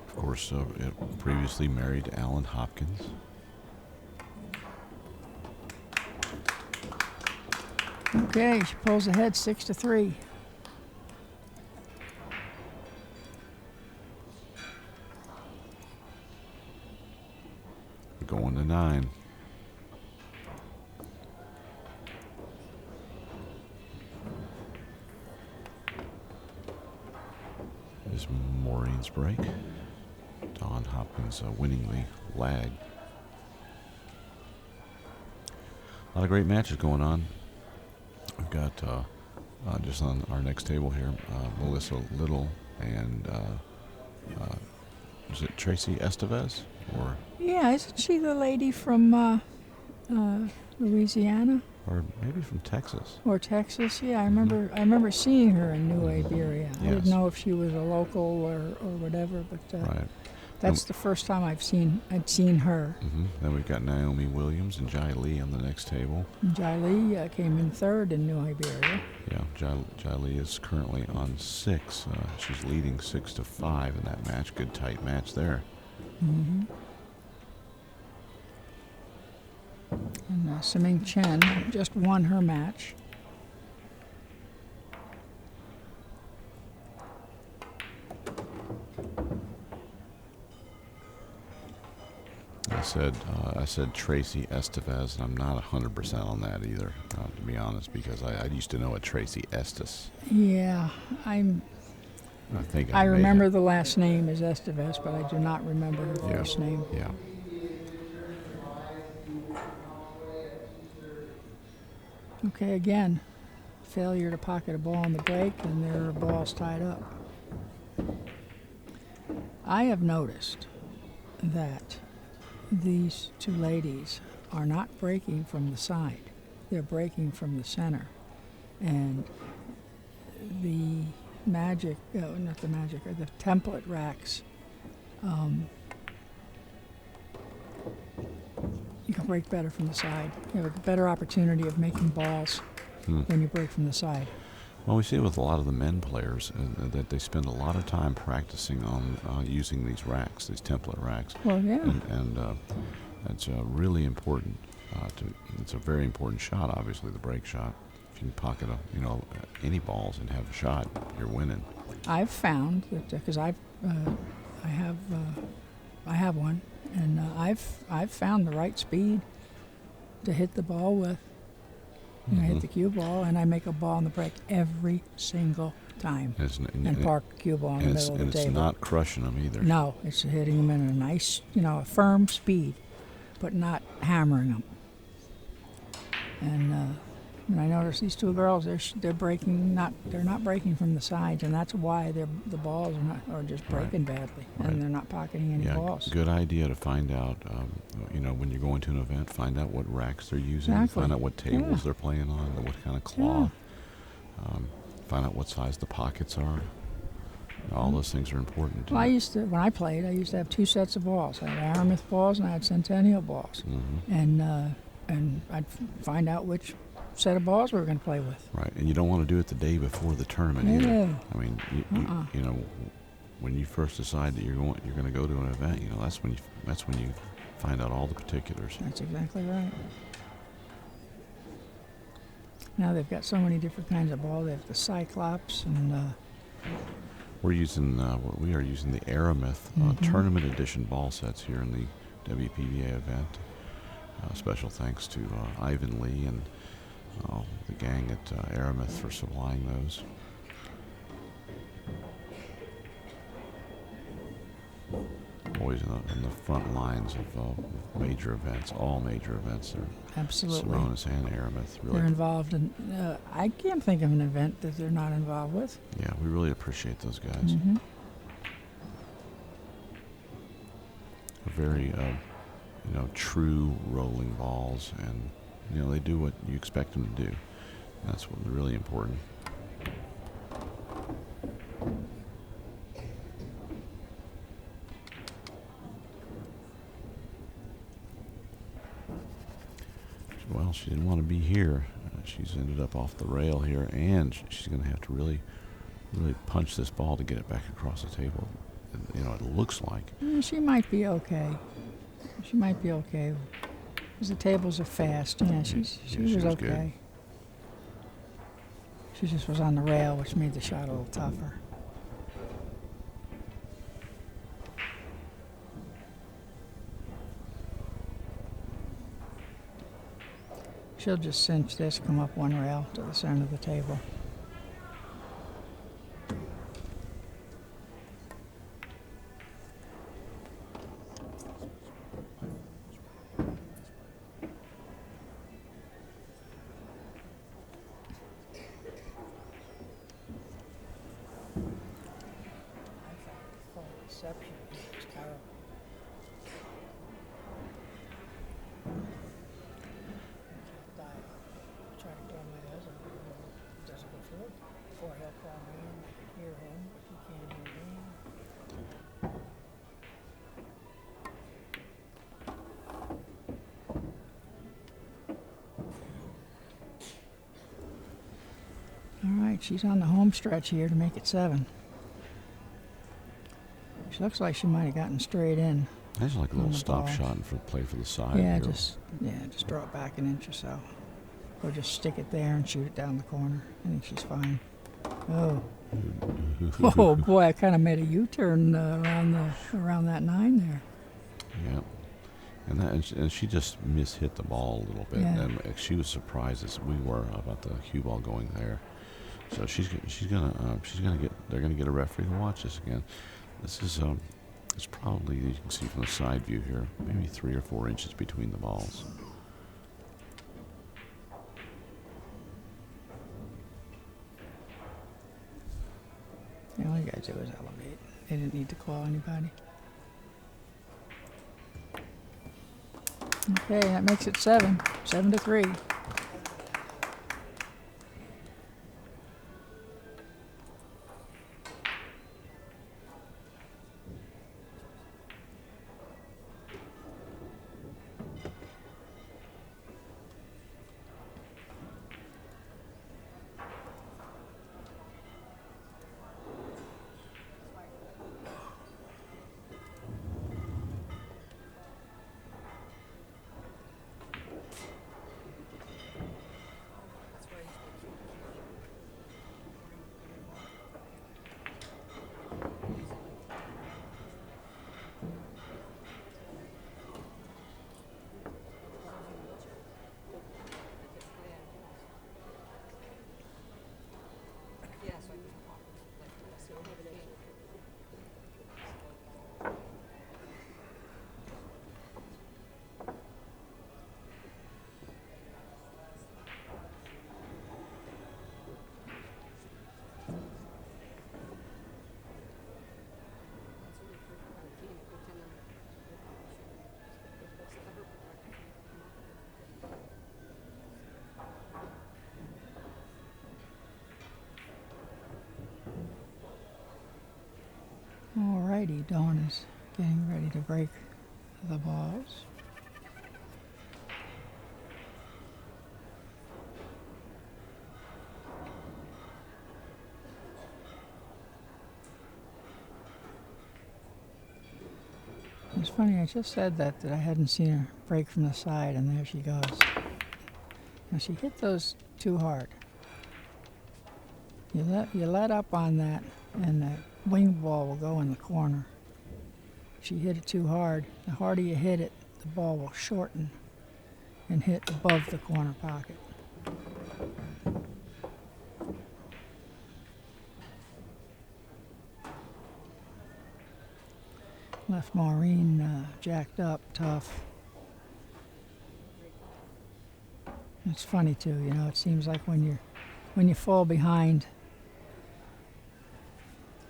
Of course, it previously married Alan Hopkins. Okay, she pulls ahead 6-3. Going to 9. Is Maureen's break. Dawn Hopkins winningly lag. A lot of great matches going on. We've got just on our next table here, Melissa Little and is it Tracy Estevez or Yeah, isn't she the lady from Louisiana maybe from Texas? or Texas? Yeah, I remember seeing her in New Iberia. I Yes. didn't know if she was a local or whatever, but Right. that's the first time I'd seen her. Then we've got Naomi Williams and Jai Lee on the next table. And Jai Lee came in third in New Iberia. Yeah, Jai Lee is currently on 6. She's leading 6-5 in that match. Good tight match there. Mm-hmm. And Siming Chen just won her match. I said Tracy Estevez, and I'm not 100% on that either, to be honest, because I used to know a Tracy Estes. Yeah, I think I may remember have- the last name is Estevez, but I do not remember her Yeah. first name. Yeah. Okay, again, failure to pocket a ball on the break, and their ball's tied up. I have noticed that these two ladies are not breaking from the side. They're breaking from the center. And the the template racks, you You can break better from the side. You have a better opportunity of making balls when you break from the side. Well, we see it with a lot of the men players that they spend a lot of time practicing on using these racks, these template racks. Well, yeah. And that's really important. It's a very important shot, obviously, the break shot. If you can pocket any balls and have a shot, you're winning. I've found that because I have one, and I've found the right speed to hit the ball with. I hit the cue ball, and I make a ball in the break every single time. And park the cue ball in the middle of the and table. it's not crushing them either. No, it's hitting them in a nice, a firm speed, but not hammering them. And I noticed these two girls, they're breaking they're not breaking from the sides, and that's why the balls are just breaking badly, and they're not pocketing any balls. Good idea to find out. When you're going to an event, find out what racks they're using. Exactly. Find out what tables they're playing on, what kind of cloth. Find out what size the pockets are. All those things are important. Well, when I played, I used to have two sets of balls. I had Aramith balls and I had Centennial balls, and I'd find out which set of balls we were going to play with. Right, and you don't want to do it the day before the tournament either. I mean, when you first decide that you're going to go to an event, that's when you find out all the particulars. That's exactly right. Now they've got so many different kinds of balls. They have the Cyclops, and we are using the Aramith tournament edition ball sets here in the WPBA event. Special thanks to Ivan Lee and the gang at Aramith for supplying those. Always in the front lines of major events, all major events. They're absolutely. Samonis and Aramith. Really. They're involved in. I can't think of an event that they're not involved with. Yeah, we really appreciate those guys. Mm-hmm. Very, true rolling balls, and they do what you expect them to do. That's what's really important. Well, she didn't want to be here. She's ended up off the rail here, and she's going to have to really, really punch this ball to get it back across the table. It looks like. She might be okay. She might be okay. Because the tables are fast. Yeah, she was okay. Good. She just was on the rail, which made the shot a little tougher. She'll just cinch this, come up one rail to the center of the table. She's on the home stretch here to make it 7. She looks like she might have gotten straight in. That's like a little stop shot and play for the side. Yeah, just draw it back an inch or so, or just stick it there and shoot it down the corner. I think she's fine. Oh boy! I kind of made a U-turn around that 9 there. Yeah, and she just mishit the ball a little bit, and she was surprised as we were about the cue ball going there. So they're gonna get a referee to watch this again. This is it's probably, you can see from the side view here, maybe 3 or 4 inches between the balls. Yeah, all you guys do is elevate. They didn't need to call anybody. Okay, that makes it 7-3. Alrighty, Dawn is getting ready to break the balls. It's funny, I just said that I hadn't seen her break from the side, and there she goes. Now she hit those too hard. You let up on that, and the wing ball will go in the corner. If you hit it too hard, the harder you hit it, the ball will shorten and hit above the corner pocket. Left Maureen jacked up tough. It's funny too, you know. It seems like when you fall behind,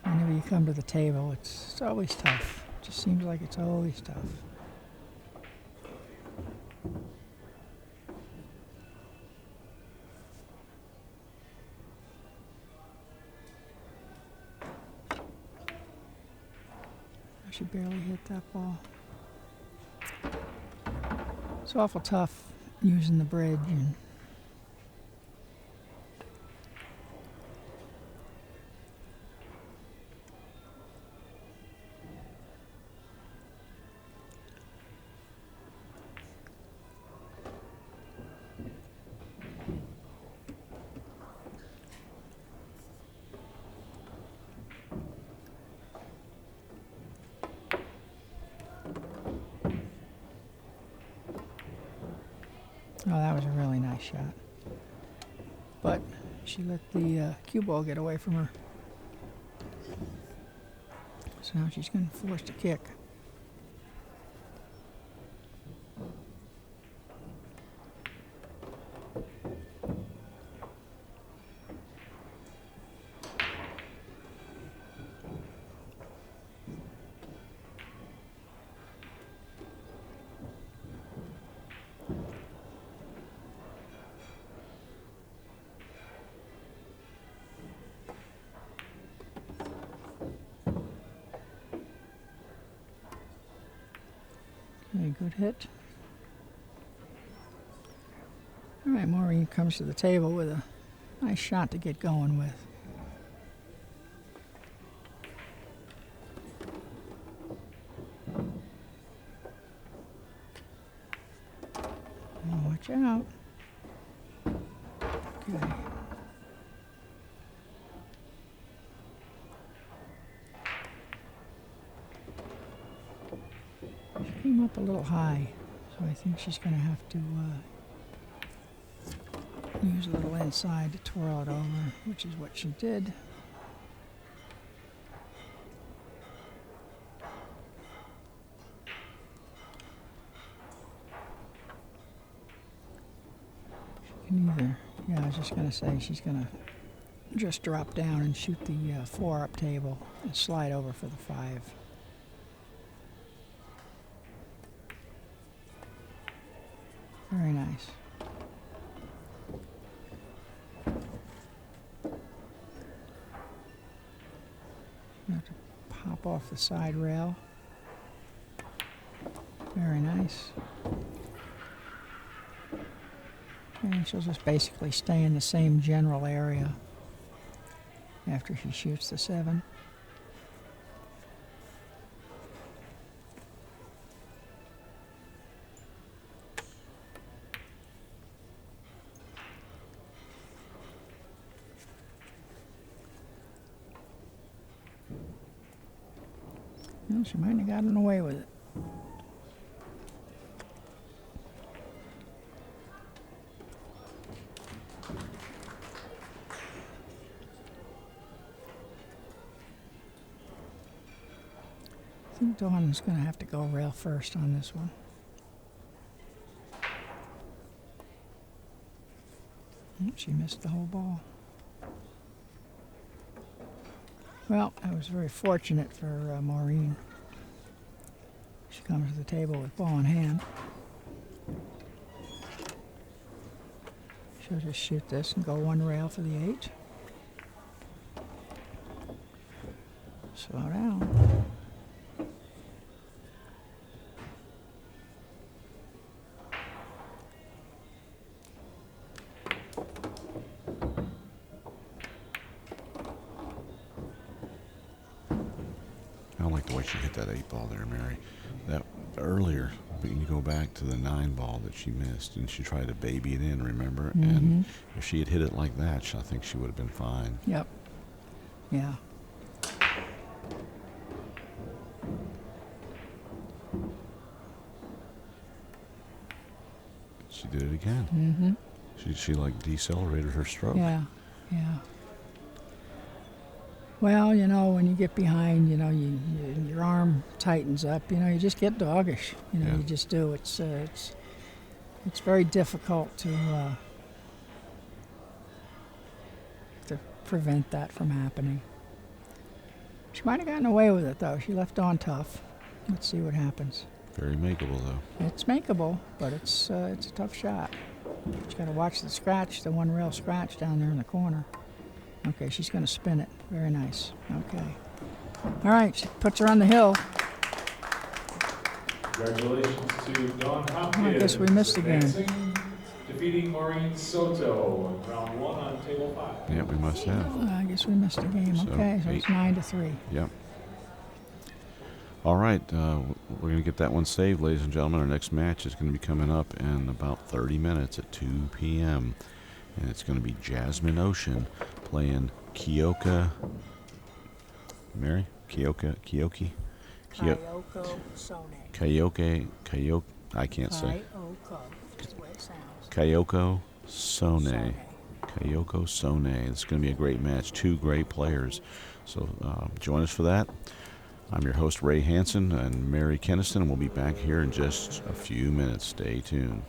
whenever you come to the table, it's always tough. It just seems like it's always tough. She barely hit that ball. It's awful tough using the bridge, and oh, that was a really nice shot. But she let the cue ball get away from her. So now she's going to force the kick. Okay, good hit. All right, Maureen comes to the table with a nice shot to get going with. Oh, watch out. Okay. Came up a little high, so I think she's going to have to use a little inside to twirl it over, which is what she did. She can either, yeah, I was just going to say she's going to just drop down and shoot the 4 up table and slide over for the 5. Very nice. You have to pop off the side rail. Very nice. And she'll just basically stay in the same general area after she shoots the 7. Well, she might have gotten away with it. I think Dawn's going to have to go rail first on this one. She missed the whole ball. Well, I was very fortunate for Maureen. She comes to the table with ball in hand. She'll just shoot this and go one rail for the 8. Slow down. I don't like the way she hit that 8 ball there, Mary. That earlier, you go back to the 9 ball that she missed, and she tried to baby it in, remember? And if she had hit it like that, I think she would have been fine. Yep. Yeah. She did it again. She like decelerated her stroke. Yeah. Yeah. Well, you know, when you get behind, you know, your arm tightens up. You know, you just get doggish. You know, Yeah. you just do. It's very difficult to prevent that from happening. She might have gotten away with it, though. She left on tough. Let's see what happens. Very makeable, though. It's makeable, but it's a tough shot. She's got to watch the scratch, the one rail scratch down there in the corner. Okay, she's going to spin it. Very nice. Okay. All right, she puts her on the hill. Congratulations to Dawn Hopkins. I guess we missed the game. advancing, defeating Maureen Seto in round 1 on table 5. Yeah, we must have. I guess we missed the game. So, Okay, so it's 8. 9-3. Yep. All right, we're going to get that one saved, ladies and gentlemen. Our next match is going to be coming up in about 30 minutes at 2 p.m. And it's going to be Jasmine Ocean playing Kyoka. Mary? Kyoki? Kyoko Sone. Kyoke, I can't say. Kyoko. That's the way it sounds. Kyoko Sone. Kyoko Sone. It's going to be a great match. 2 great players. So join us for that. I'm your host, Ray Hansen, and Mary Kenniston, and we'll be back here in just a few minutes. Stay tuned.